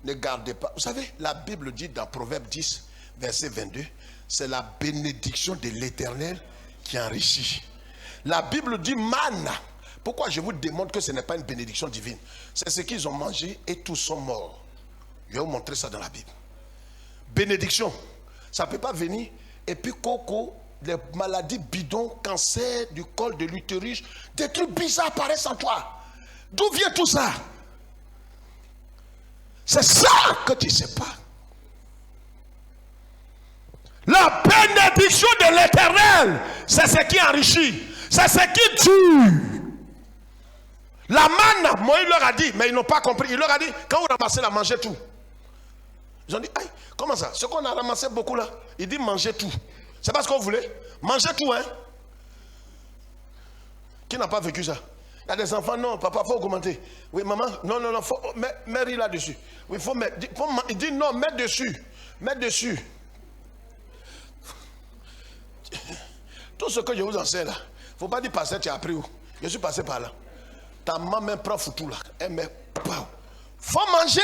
ne gardez pas. Vous savez, la Bible dit dans Proverbe 10, verset 22, c'est la bénédiction de l'Éternel qui enrichit. La Bible dit manna. Pourquoi je vous démontre que ce n'est pas une bénédiction divine? C'est ce qu'ils ont mangé et tous sont morts. Je vais vous montrer ça dans la Bible. Bénédiction, ça ne peut pas venir. Et puis coco, les maladies bidons, cancer du col de l'utérus, des trucs bizarres apparaissent en toi. D'où vient tout ça? C'est ça que tu ne sais pas. La bénédiction de l'Éternel, c'est ce qui enrichit, c'est ce qui tue. La manne, Moïse leur a dit, mais ils n'ont pas compris. Il leur a dit, quand vous ramassez la, mangez tout. Ils ont dit, aïe, comment ça? Ce qu'on a ramassé beaucoup là, il dit mangez tout. C'est pas ce qu'on voulait. Mangez tout, hein. Qui n'a pas vécu ça? Il y a des enfants, non, papa, il faut augmenter. Oui, maman, non, faut mettre là-dessus. Oui, faut mettre. Il dit non, mettre dessus. Mettre dessus. Tout ce que je vous enseigne là, il ne faut pas dire passer, tu as appris où? Je suis passé par là. Ta maman prend foutu là. Elle met, Faut manger,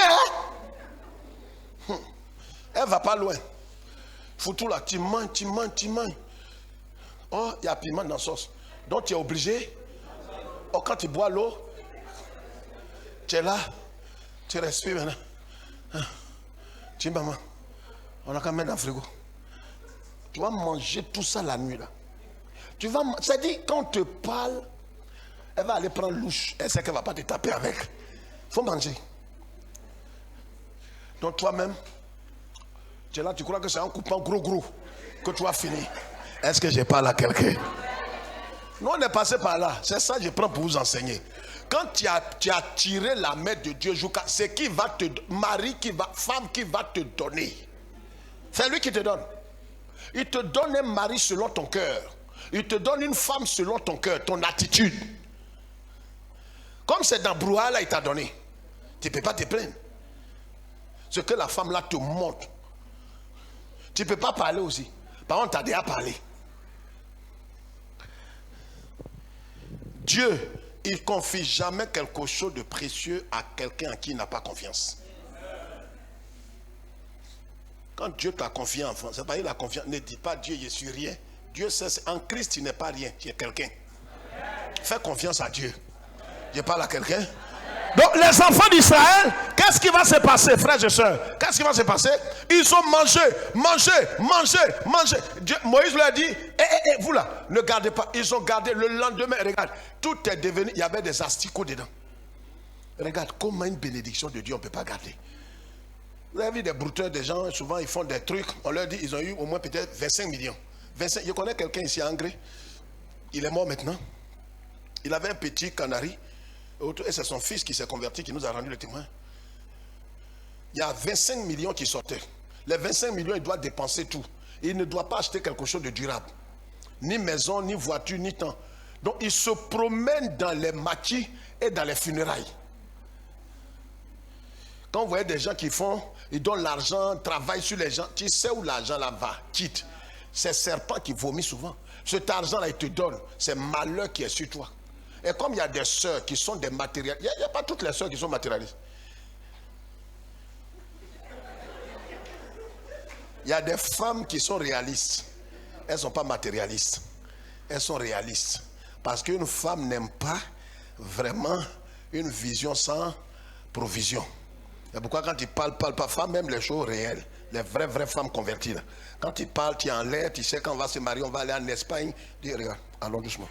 hein? Elle va pas loin. Faut tout là, tu manges. Oh, il y a piment dans la sauce. Donc tu es obligé. Oh, quand tu bois l'eau, tu es là, tu respires maintenant. Tu dis, maman, on a qu'à mettre dans le frigo. Tu vas manger tout ça la nuit là. C'est-à-dire, quand on te parle, elle va aller prendre louche. Elle sait qu'elle ne va pas te taper avec. Il faut manger. Donc toi-même, tu es là, tu crois que c'est en coupant gros que tu vas finir. Est-ce que je parle à quelqu'un? Nous, on est passé par là. C'est ça que je prends pour vous enseigner. Quand tu as tiré la main de Dieu, c'est qui va te donner, femme qui va te donner. C'est lui qui te donne. Il te donne un mari selon ton cœur. Il te donne une femme selon ton cœur, ton attitude. Comme c'est dans brouhaha là, il t'a donné. Tu ne peux pas te plaindre. Ce que la femme là te montre. Tu ne peux pas parler aussi. Par contre, tu as déjà parlé. Dieu, il ne confie jamais quelque chose de précieux à quelqu'un en qui il n'a pas confiance. Quand Dieu t'a confié en France, c'est pas il a confiance. Ne dis pas Dieu, je suis rien. Dieu sait, en Christ, tu n'es pas rien, tu es quelqu'un. Fais confiance à Dieu. Je parle à quelqu'un. Donc les enfants d'Israël, qu'est-ce qui va se passer, frères et sœurs? Qu'est-ce qui va se passer? Ils ont mangé. Dieu, Moïse lui a dit, vous là, ne gardez pas. Ils ont gardé le lendemain, regarde, tout est devenu, il y avait des asticots dedans. Regarde, comment une bénédiction de Dieu on ne peut pas garder. Vous avez vu des brouteurs, des gens, souvent ils font des trucs, on leur dit, ils ont eu au moins peut-être 25 millions. 25, je connais quelqu'un ici à Angers, il est mort maintenant. Il avait un petit canari. Et c'est son fils qui s'est converti, qui nous a rendu le témoin. Il y a 25 millions qui sortaient. Les 25 millions, il doit dépenser tout. Il ne doit pas acheter quelque chose de durable. Ni maison, ni voiture, ni temps. Donc il se promène dans les maquis et dans les funérailles. Quand vous voyez des gens qui font, ils donnent l'argent, travaillent sur les gens, tu sais où l'argent là va, quitte. C'est serpent qui vomit souvent. Cet argent là, il te donne. C'est malheur qui est sur toi. Et comme il y a des sœurs qui sont des matérialistes, il n'y a pas toutes les sœurs qui sont matérialistes. Il y a des femmes qui sont réalistes. Elles ne sont pas matérialistes. Elles sont réalistes. Parce qu'une femme n'aime pas vraiment une vision sans provision. C'est pourquoi quand il parle pas, femme aime les choses réelles. Les vraies femmes converties. Là. Quand il parle, tu es en l'air, tu sais quand on va se marier, on va aller en Espagne. Dis, regarde, allons doucement.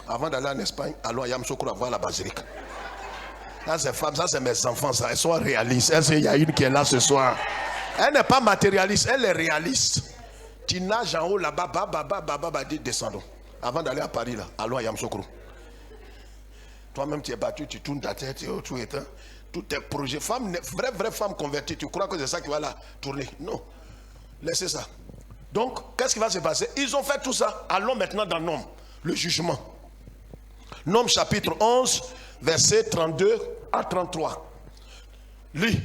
Avant d'aller en Espagne, allons à Yamoussoukro voir la basilique. Là, ces femmes, ça c'est mes enfants, ça. Elles sont réalistes. Il y a une qui est là ce soir. Elle n'est pas matérialiste, elle est réaliste. Tu nages en haut là-bas, descendons. Avant d'aller à Paris, là, allons à Yamoussoukro. Toi-même, tu es battu, tu tournes ta tête, tout est éteint. Tous tes projets, vraie femme convertie, tu crois que c'est ça qui va la tourner? Non. Laissez ça. Donc, qu'est-ce qui va se passer? Ils ont fait tout ça. Allons maintenant dans Nom, le jugement. Nom chapitre 11, verset 32 à 33. Lis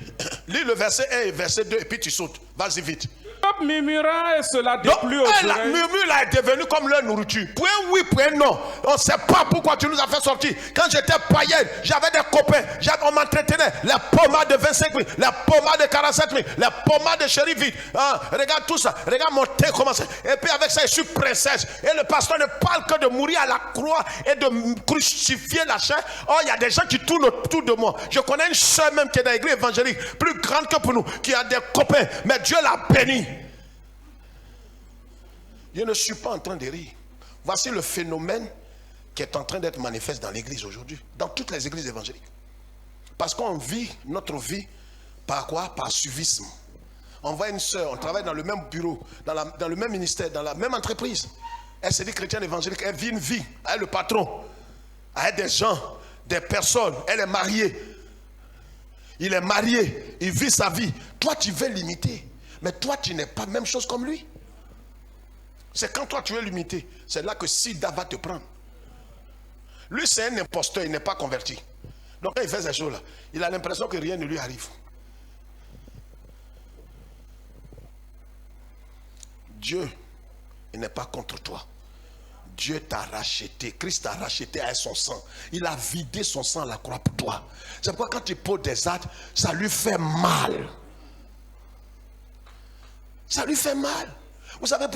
le verset 1 et verset 2 et puis tu sautes. Vas-y vite. Le peuple murmura et cela déplut aux oreilles. La murmure est devenue comme leur nourriture. Point oui, point non. On ne sait pas pourquoi tu nous as fait sortir. Quand j'étais païenne, j'avais des copains. On m'entretenait. La pommade de 25 000, la pommade de 47 000, la pommade de chéri vide. Hein, regarde tout ça. Regarde mon thé comment c'est. Et puis avec ça, je suis princesse. Et le pasteur ne parle que de mourir à la croix et de crucifier la chair. Oh, il y a des gens qui tournent autour de moi. Je connais une soeur même qui est dans l'église évangélique, plus grande que pour nous, qui a des copains. Mais Dieu l'a béni. Je ne suis pas en train de rire. Voici le phénomène qui est en train d'être manifeste dans l'église aujourd'hui, dans toutes les églises évangéliques. Parce qu'on vit notre vie par quoi? Par suivisme. On voit une soeur, on travaille dans le même bureau, dans le même ministère, dans la même entreprise. Elle se dit chrétienne évangélique, elle vit une vie, elle est le patron, elle a des gens, des personnes, elle est mariée. Il est marié, il vit sa vie. Toi, tu veux l'imiter. Mais toi, tu n'es pas la même chose comme lui. C'est quand toi, tu veux l'imiter. C'est là que Sida va te prendre. Lui, c'est un imposteur, il n'est pas converti. Donc, quand il fait ces choses-là, il a l'impression que rien ne lui arrive. Dieu, il n'est pas contre toi. Dieu t'a racheté. Christ t'a racheté avec son sang. Il a vidé son sang à la croix pour toi. C'est pourquoi quand tu poses des actes, ça lui fait mal. Ça lui fait mal. Vous savez,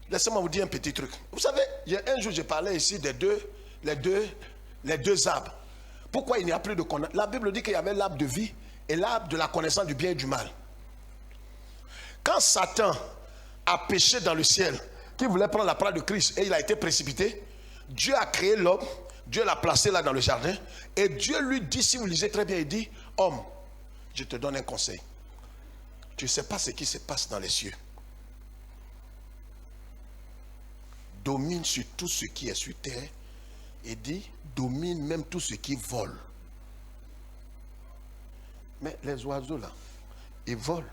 laissez-moi vous dire un petit truc. Vous savez, un jour j'ai parlé ici des les deux arbres. Pourquoi il n'y a plus de connaissance? La Bible dit qu'il y avait l'arbre de vie et l'arbre de la connaissance du bien et du mal. Quand Satan a péché dans le ciel, qui voulait prendre la place de Christ et il a été précipité, Dieu a créé l'homme, Dieu l'a placé là dans le jardin et Dieu lui dit, si vous lisez très bien, il dit, homme, je te donne un conseil. Tu ne sais pas ce qui se passe dans les cieux. Domine sur tout ce qui est sur terre et dit, domine même tout ce qui vole. Mais les oiseaux là, ils volent.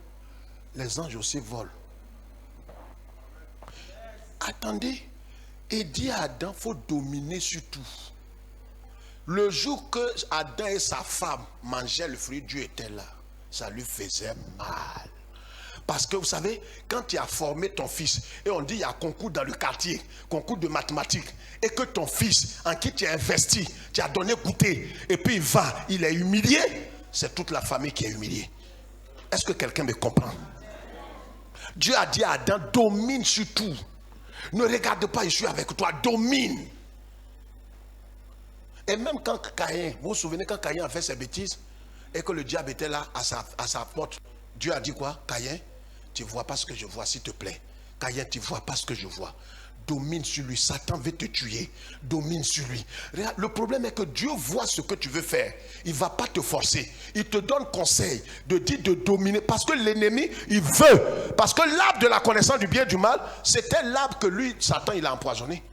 Les anges aussi volent. Attendez, et dit à Adam, il faut dominer sur tout. Le jour que Adam et sa femme mangeaient le fruit, Dieu était là. Ça lui faisait mal. Parce que vous savez, quand tu as formé ton fils, et on dit il y a concours dans le quartier, concours de mathématiques, et que ton fils, en qui tu as investi, tu as donné goûter, et puis il est humilié, c'est toute la famille qui est humiliée. Est-ce que quelqu'un me comprend? Dieu a dit à Adam, domine sur tout. Ne regarde pas, je suis avec toi, domine. Et même quand Caïn, vous vous souvenez quand Caïn a fait ses bêtises, et que le diable était là à sa porte, Dieu a dit quoi? Caïn, tu ne vois pas ce que je vois, s'il te plaît. Caïn, tu ne vois pas ce que je vois. Domine sur lui. Satan veut te tuer. Domine sur lui. Le problème est que Dieu voit ce que tu veux faire. Il ne va pas te forcer. Il te donne conseil de dire de dominer. Parce que l'ennemi, il veut. Parce que l'arbre de la connaissance du bien et du mal, c'était l'arbre que lui, Satan, il a empoisonné.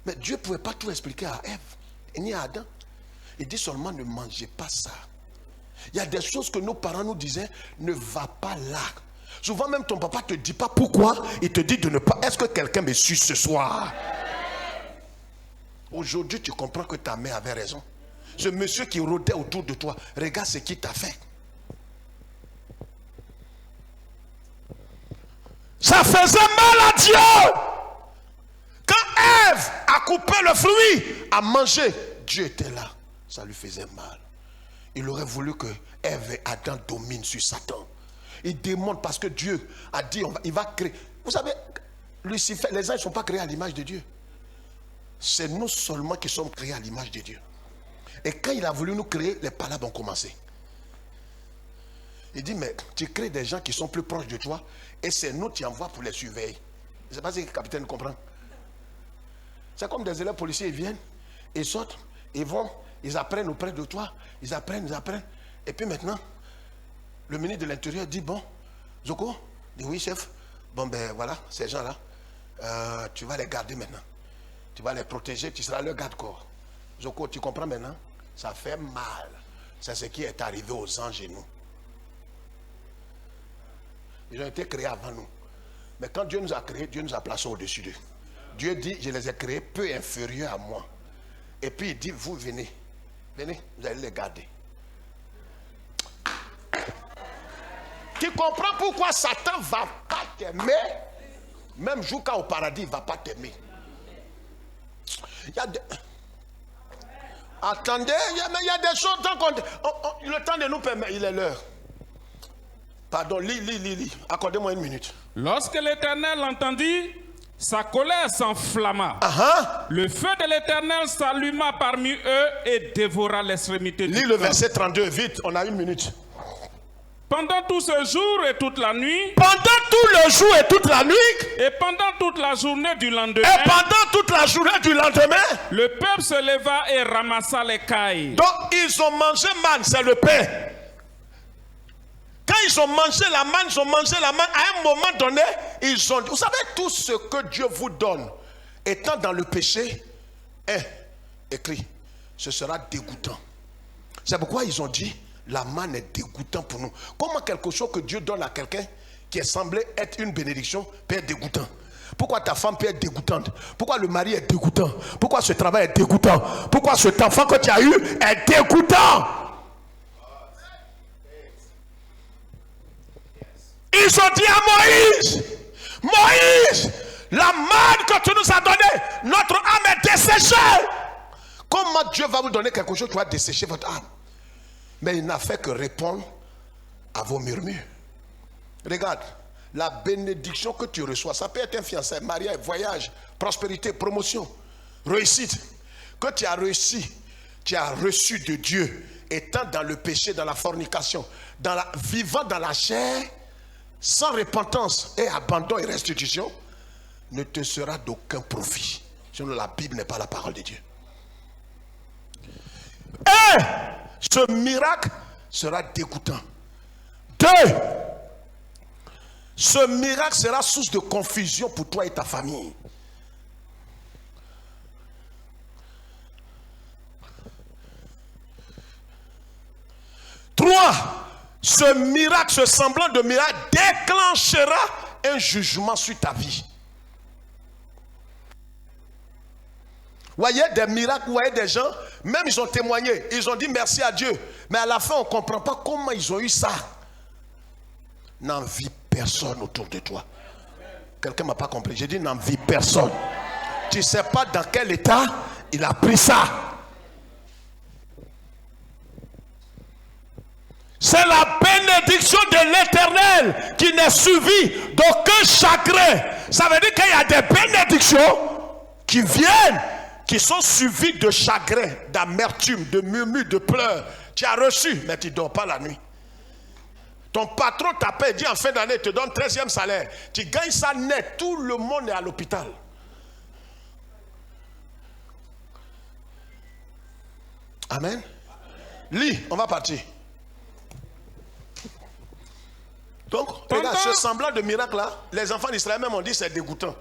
Mais Dieu ne pouvait pas tout expliquer à Ève ni à Adam. Il dit seulement ne mangez pas ça. Il y a des choses que nos parents nous disaient, ne va pas là. Souvent même ton papa ne te dit pas pourquoi, il te dit de ne pas. Est-ce que quelqu'un me suit ce soir? Aujourd'hui tu comprends que ta mère avait raison. Ce monsieur qui rôdait autour de toi, regarde ce qu'il t'a fait. Ça faisait mal à Dieu. Quand Ève a coupé le fruit, a mangé, Dieu était là. Ça lui faisait mal. Il aurait voulu que Ève et Adam dominent sur Satan. Il démontre parce que Dieu a dit, il va créer. Vous savez, Lucifer, les anges ne sont pas créés à l'image de Dieu. C'est nous seulement qui sommes créés à l'image de Dieu. Et quand il a voulu nous créer, les palabres ont commencé. Il dit, mais tu crées des gens qui sont plus proches de toi et c'est nous qui envoies pour les surveiller. Je ne sais pas si le capitaine comprend. C'est comme des élèves policiers, ils viennent, ils sortent, ils vont, ils apprennent auprès de toi, ils apprennent. Et puis maintenant, le ministre de l'Intérieur dit, bon, Zoko, dit oui chef, bon ben voilà, ces gens-là, tu vas les garder maintenant. Tu vas les protéger, tu seras leur garde-corps. Zoko, tu comprends maintenant? Ça fait mal. C'est ce qui est arrivé aux anges et nous. Ils ont été créés avant nous. Mais quand Dieu nous a créés, Dieu nous a placés au-dessus d'eux. Dieu dit, je les ai créés peu inférieurs à moi. Et puis il dit, vous venez, vous allez les garder. Tu comprends pourquoi Satan ne va pas t'aimer? Même jusqu'au paradis, il ne va pas t'aimer. Attendez, il y a des choses tant qu'on... le temps de nous permet, il est l'heure. Pardon, lis. Accordez-moi une minute. Lorsque l'Éternel entendit, sa colère s'enflamma. Le feu de l'Éternel s'alluma parmi eux et dévora l'extrémité du Lis le verset 32, vite, on a une minute. Pendant tout ce jour et toute la nuit. Pendant tout le jour et toute la nuit. Et pendant toute la journée du lendemain. Et pendant toute la journée du lendemain. Le peuple se leva et ramassa les cailles. Donc ils ont mangé manne, c'est le pain. Quand ils ont mangé la manne, à un moment donné, ils ont dit, vous savez, tout ce que Dieu vous donne, étant dans le péché, écrit, ce sera dégoûtant. C'est pourquoi ils ont dit, la manne est dégoûtant pour nous. Comment quelque chose que Dieu donne à quelqu'un qui est semblé être une bénédiction peut être dégoûtant? Pourquoi ta femme peut être dégoûtante? Pourquoi le mari est dégoûtant? Pourquoi ce travail est dégoûtant? Pourquoi cet enfant que tu as eu est dégoûtant? Ils ont dit à Moïse, La manne que tu nous as donnée, notre âme est desséchée. Comment Dieu va vous donner quelque chose qui va dessécher votre âme? Mais il n'a fait que répondre à vos murmures. Regarde, la bénédiction que tu reçois, ça peut être un fiançailles, mariage, voyage, prospérité, promotion, réussite, que tu as reçu de Dieu, étant dans le péché, dans la fornication, vivant dans la chair, sans repentance et abandon et restitution, ne te sera d'aucun profit. Sinon la Bible n'est pas la parole de Dieu. Et ce miracle sera dégoûtant. 2, ce miracle sera source de confusion pour toi et ta famille. Ce miracle, ce semblant de miracle déclenchera un jugement sur ta vie. Vous voyez des miracles, vous voyez des gens, même ils ont témoigné, ils ont dit merci à Dieu, mais à la fin on ne comprend pas comment ils ont eu ça. N'envie personne autour de toi. Quelqu'un ne m'a pas compris, j'ai dit n'envie personne. Tu ne sais pas dans quel état il a pris ça. C'est la bénédiction de l'Éternel qui n'est suivie d'aucun chagrin. Ça veut dire qu'il y a des bénédictions qui viennent, qui sont suivies de chagrin, d'amertume, de murmures, de pleurs. Tu as reçu, mais tu ne dors pas la nuit. Ton patron t'appelle, dit en fin d'année, te donne 13e salaire. Tu gagnes ça net, tout le monde est à l'hôpital. Amen. Lis, on va partir. Donc, regarde, ce semblant de miracle là, les enfants d'Israël même ont dit c'est dégoûtant.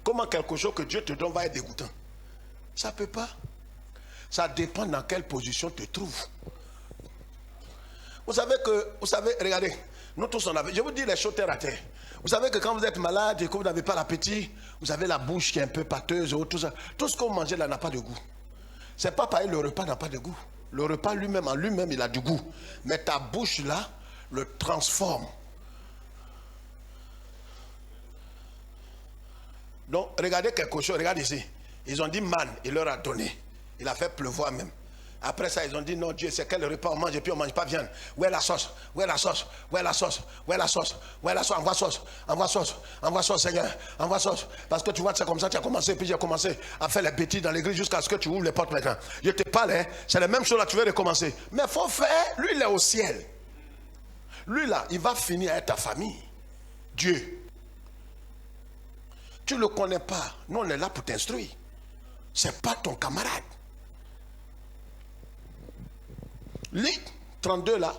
Comment quelque chose que Dieu te donne va être dégoûtant? Ça ne peut pas. Ça dépend dans quelle position tu te trouves. Vous savez, regardez, nous tous on avait, je vous dis les choses terre à terre. Vous savez que quand vous êtes malade et que vous n'avez pas l'appétit, vous avez la bouche qui est un peu pâteuse, tout ça. Tout ce que vous mangez là n'a pas de goût. C'est pas pareil, le repas n'a pas de goût. Le repas lui-même, en lui-même, il a du goût. Mais ta bouche là, le transforme. Donc, regardez quelque chose, regardez ici. Ils ont dit manne, il leur a donné. Il a fait pleuvoir même. Après ça, ils ont dit non, Dieu, c'est quel repas on mange et puis on ne mange pas viande. Où est la sauce? Où est la sauce? Où est la sauce? Où est la sauce? Où est la sauce? Envoie sauce. Envoie sauce. Envoie sauce, Seigneur. Envoie sauce. Parce que tu vois, c'est comme ça, tu as commencé. Puis j'ai commencé à faire les bêtises dans l'église jusqu'à ce que tu ouvres les portes maintenant. Je te parle, hein, c'est la même chose là, tu veux recommencer. Mais il faut faire, lui, il est au ciel. Lui là, il va finir avec ta famille. Dieu. Tu ne le connais pas. Nous, on est là pour t'instruire. Ce n'est pas ton camarade. Lis 32 là.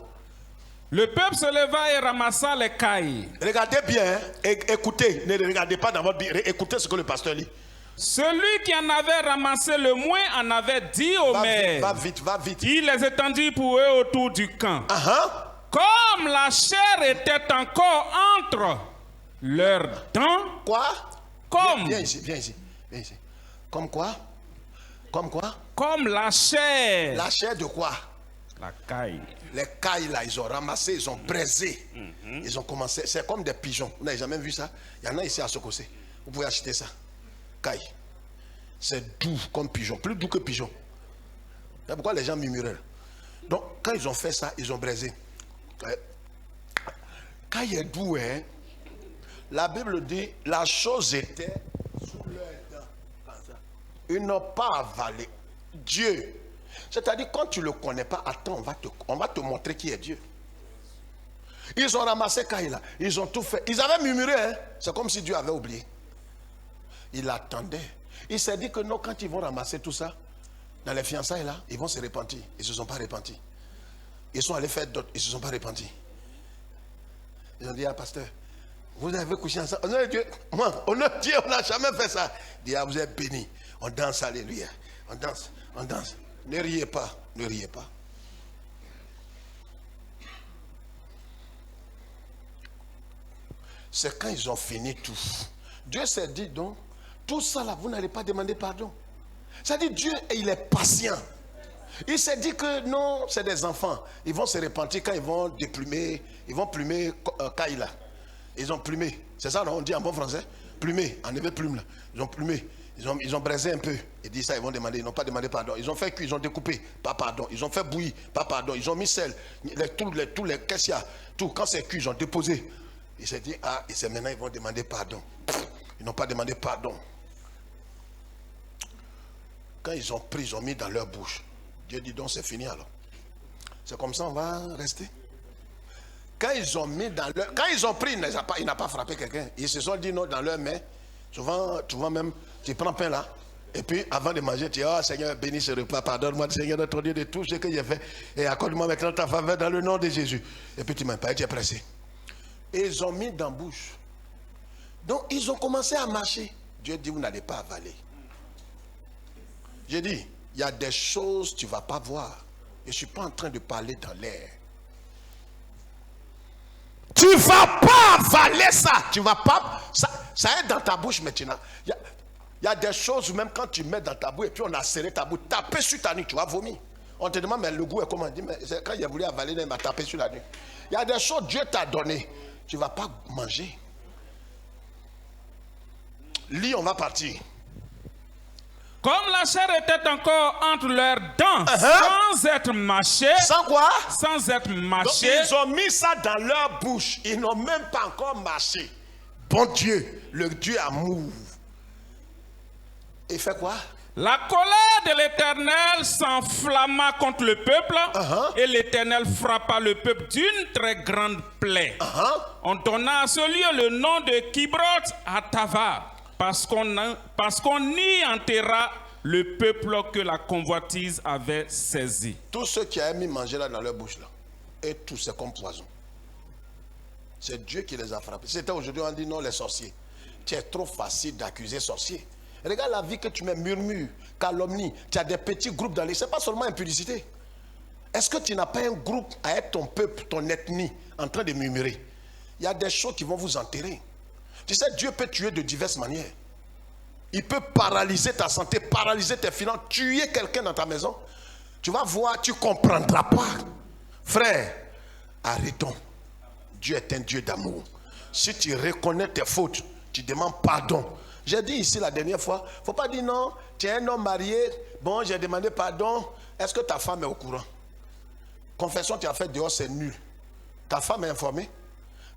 Le peuple se leva et ramassa les cailles. Regardez bien, hein, écoutez, ne regardez pas dans votre Bible, écoutez ce que le pasteur lit. Celui qui en avait ramassé le moins en avait dit au maire. Va vite, va vite. Il les étendit pour eux autour du camp. Comme la chair était encore entre leurs dents. Quoi? Comme. Viens ici, viens ici, viens ici. Comme quoi? Comme quoi? Comme la chair. La chair de quoi? La caille. Les cailles là, ils ont ramassé, ils ont braisé. Ils ont commencé, c'est comme des pigeons. Vous n'avez jamais vu ça? Il y en a ici à Sokosé. Vous pouvez acheter ça. Caille. C'est doux comme pigeon, plus doux que pigeon. C'est pourquoi les gens murmurent. Donc, quand ils ont fait ça, ils ont braisé. Quand il est doux, hein, la Bible dit, la chose était sous leurs dents. Comme ça. Ils n'ont pas avalé. Dieu. C'est-à-dire, quand tu ne le connais pas, attends, on va te montrer qui est Dieu. Ils ont ramassé Kaïla, ils ont tout fait. Ils avaient murmuré, hein? C'est comme si Dieu avait oublié. Il attendait. Il s'est dit que non, quand ils vont ramasser tout ça, dans les fiançailles là, ils vont se repentir. Ils ne se sont pas repentis. Ils sont allés faire d'autres, ils ne se sont pas repentis. Ils ont dit, ah pasteur, vous avez couché ensemble. Honneur Dieu, moi, honneur Dieu, on n'a jamais fait ça. Il dit, ah vous êtes bénis. On danse, alléluia. On danse, on danse. Ne riez pas, ne riez pas. C'est quand ils ont fini tout. Dieu s'est dit donc, tout ça là, vous n'allez pas demander pardon. C'est-à-dire Dieu, il est patient. Il s'est dit que non, c'est des enfants. Ils vont se repentir quand ils vont déplumer, ils vont plumer Kaïla. Ils ont plumé. C'est ça, non, on dit en bon français. plumé, enlevé plume là. Ils ont plumé. Ils ont braisé un peu. Ils disent ça, ils vont demander. Ils n'ont pas demandé pardon. Ils ont fait cuire, ils ont découpé, pas pardon. Ils ont fait bouillir, pas pardon. Ils ont mis sel, tous les qu'est-ce qu'il y a, tout. Quand c'est cuit, ils ont déposé. Ils se dit, ah, et c'est maintenant ils vont demander pardon. Ils n'ont pas demandé pardon. Quand ils ont pris, ils ont mis dans leur bouche. Dieu dit donc c'est fini alors. C'est comme ça on va rester. Quand ils ont mis dans leur... Quand ils ont pris, il n'a pas frappé quelqu'un. Ils se sont dit non dans leurs mains. Souvent même, tu prends pain là. Et puis avant de manger, tu dis, oh Seigneur, bénis ce repas. Pardonne-moi, Seigneur notre Dieu, de tout ce que j'ai fait. Et accorde-moi maintenant ta faveur dans le nom de Jésus. Et puis tu m'as pas, tu es pressé. Et ils ont mis dans la bouche. Donc ils ont commencé à marcher. Dieu dit, vous n'allez pas avaler. J'ai dit, il y a des choses que tu ne vas pas voir. Et je ne suis pas en train de parler dans l'air. Tu ne vas pas avaler ça. Tu vas pas. Ça est dans ta bouche maintenant. Il y a des choses, même quand tu mets dans ta bouche et puis on a serré ta bouche, taper sur ta nuque, tu vas vomir. On te demande, mais le goût est comment? On dit, mais quand il a voulu avaler, il m'a tapé sur la nuque. Il y a des choses que Dieu t'a donné. Tu ne vas pas manger. Lis, on va partir. Comme la chair était encore entre leurs dents, sans être mâchée. Sans quoi? Sans être mâchée. Donc, ils ont mis ça dans leur bouche. Ils n'ont même pas encore mâché. Bon Dieu, le Dieu amour. Il fait quoi? La colère de l'Éternel s'enflamma contre le peuple, et l'Éternel frappa le peuple d'une très grande plaie. On donna à ce lieu le nom de Kibroth Hattava, parce qu'on y enterra le peuple que la convoitise avait saisi. Tous ceux qui avaient mis manger là dans leur bouche là, et tout c'est comme poison. C'est Dieu qui les a frappés. C'était aujourd'hui on dit non les sorciers. C'est trop facile d'accuser sorciers. Regarde la vie que tu mets, murmure, calomnie. Tu as des petits groupes dans les... Ce n'est pas seulement impudicité. Est-ce que tu n'as pas un groupe à être ton peuple, ton ethnie, en train de murmurer? Il y a des choses qui vont vous enterrer. Tu sais, Dieu peut tuer de diverses manières. Il peut paralyser ta santé, paralyser tes finances, tuer quelqu'un dans ta maison. Tu vas voir, tu ne comprendras pas. Frère, arrêtons. Dieu est un Dieu d'amour. Si tu reconnais tes fautes, tu demandes pardon. J'ai dit ici la dernière fois, il ne faut pas dire non, tu es un homme marié, bon j'ai demandé pardon, est-ce que ta femme est au courant? Confession tu as fait dehors, c'est nul. Ta femme est informée?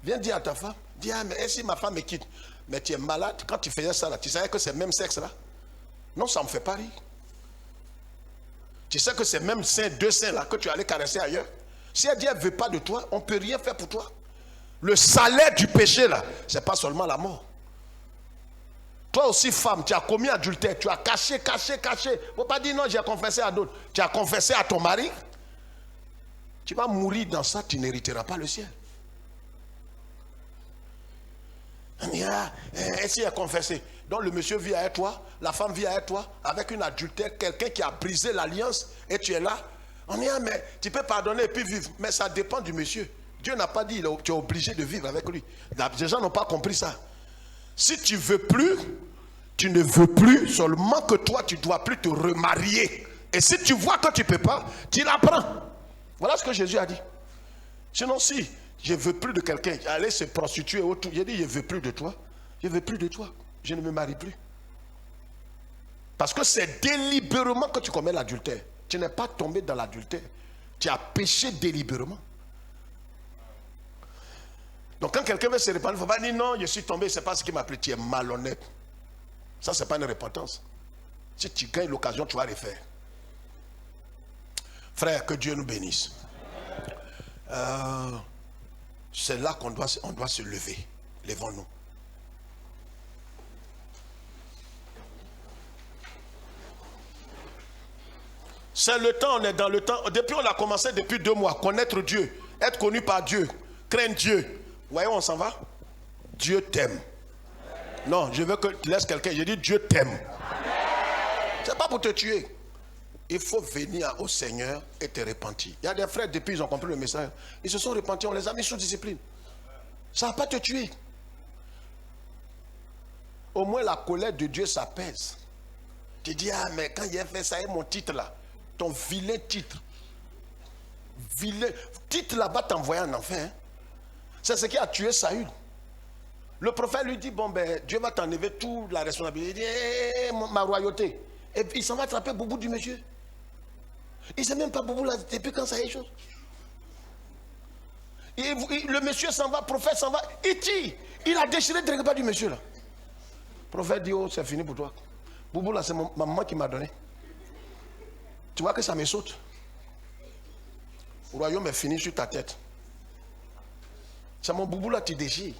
Viens dire à ta femme, dis ah mais si ma femme me quitte, mais tu es malade, quand tu faisais ça là, tu savais que c'est le même sexe là? Non, ça ne me fait pas rire. Tu sais que c'est même sein, deux seins là, que tu allais caresser ailleurs. Si elle dit elle ne veut pas de toi, on ne peut rien faire pour toi. Le salaire du péché là, ce n'est pas seulement la mort. Toi aussi, femme, tu as commis adultère, tu as caché. Il ne faut pas dire non, j'ai confessé à d'autres. Tu as confessé à ton mari. Tu vas mourir dans ça, tu n'hériteras pas le ciel. Et si elle a confessé, donc le monsieur vit avec toi, la femme vit avec toi, avec une adultère, quelqu'un qui a brisé l'alliance, et tu es là. On dit, mais tu peux pardonner et puis vivre. Mais ça dépend du monsieur. Dieu n'a pas dit, tu es obligé de vivre avec lui. Les gens n'ont pas compris ça. Si tu veux plus, tu ne veux plus, seulement que toi, tu ne dois plus te remarier. Et si tu vois que tu ne peux pas, tu l'apprends. Voilà ce que Jésus a dit. Sinon, si je ne veux plus de quelqu'un, aller se prostituer autour, j'ai dit, je ne veux plus de toi. Je ne veux plus de toi. Je ne me marie plus. Parce que c'est délibérément que tu commets l'adultère. Tu n'es pas tombé dans l'adultère. Tu as péché délibérément. Donc quand quelqu'un veut se répandre, il ne faut pas dire non, je suis tombé, c'est pas ce qui m'a pris. Tu es malhonnête. Ça, ce n'est pas une repentance. Si tu gagnes l'occasion, tu vas refaire. Frère, que Dieu nous bénisse. C'est là qu'on doit se lever. Levons-nous. C'est le temps, on est dans le temps. Depuis, on a commencé depuis 2 mois. Connaître Dieu, être connu par Dieu, craindre Dieu. Vous voyez où on s'en va? Dieu t'aime. Non, je veux que tu laisses quelqu'un. Je dis Dieu t'aime. C'est pas pour te tuer. Il faut venir au Seigneur et te repentir. Il y a des frères, depuis ils ont compris le message. Ils se sont repentis, on les a mis sous discipline. Ça ne va pas te tuer. Au moins la colère de Dieu s'apaise. Tu dis, ah mais quand il a fait ça, et mon titre là, ton vilain titre. Vilain titre là-bas t'envoyer en enfer. Hein? C'est ce qui a tué Saül. Le prophète lui dit, bon ben, Dieu va t'enlever toute la responsabilité. Il dit, ma royauté. Et puis il s'en va attraper Boubou du monsieur. Il ne sait même pas Boubou là, depuis quand ça y est chose. Le monsieur s'en va, le prophète s'en va, il tire. Il a déchiré le dragba du monsieur là. Le prophète dit, oh c'est fini pour toi. Boubou là, c'est ma maman qui m'a donné. Tu vois que ça me saute. Le royaume est fini sur ta tête. C'est mon boubou là, tu déchires.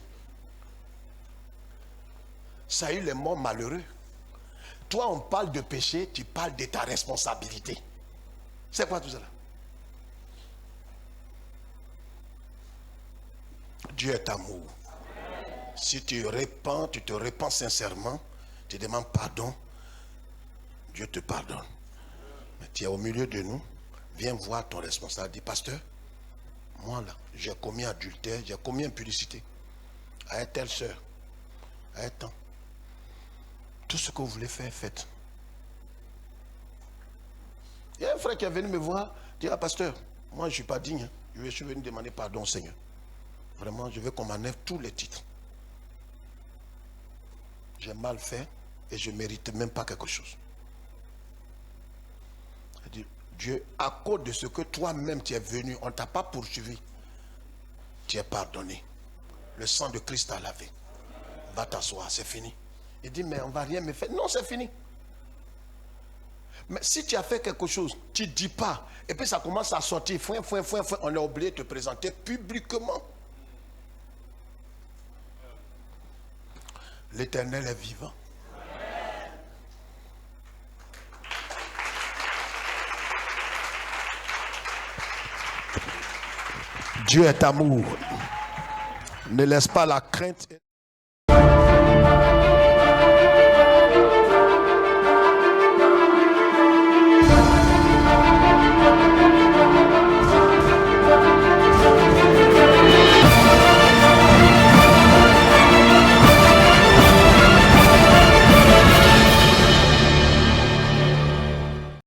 Ça a eu les morts malheureux. Toi, on parle de péché, tu parles de ta responsabilité. C'est quoi tout ça là? Dieu est amour. Si tu répands, tu te répands sincèrement, tu demandes pardon, Dieu te pardonne. Mais tu es au milieu de nous, viens voir ton responsable, dis pasteur, moi là, j'ai commis adultère, j'ai commis impudicité à une telle soeur, à un temps. Tout ce que vous voulez faire, faites. Il y a un frère qui est venu me voir, dit, ah pasteur, moi je ne suis pas digne, je suis venu demander pardon au Seigneur. Vraiment, je veux qu'on m'enlève tous les titres. J'ai mal fait et je ne mérite même pas quelque chose. Dieu, à cause de ce que toi-même tu es venu, on ne t'a pas poursuivi. Tu es pardonné. Le sang de Christ t'a lavé. Va t'asseoir, c'est fini. Il dit, mais on ne va rien me faire. Non, c'est fini. Mais si tu as fait quelque chose, tu ne dis pas. Et puis ça commence à sortir. On a oublié de te présenter publiquement. L'Éternel est vivant. Dieu est amour. Ne laisse pas la crainte.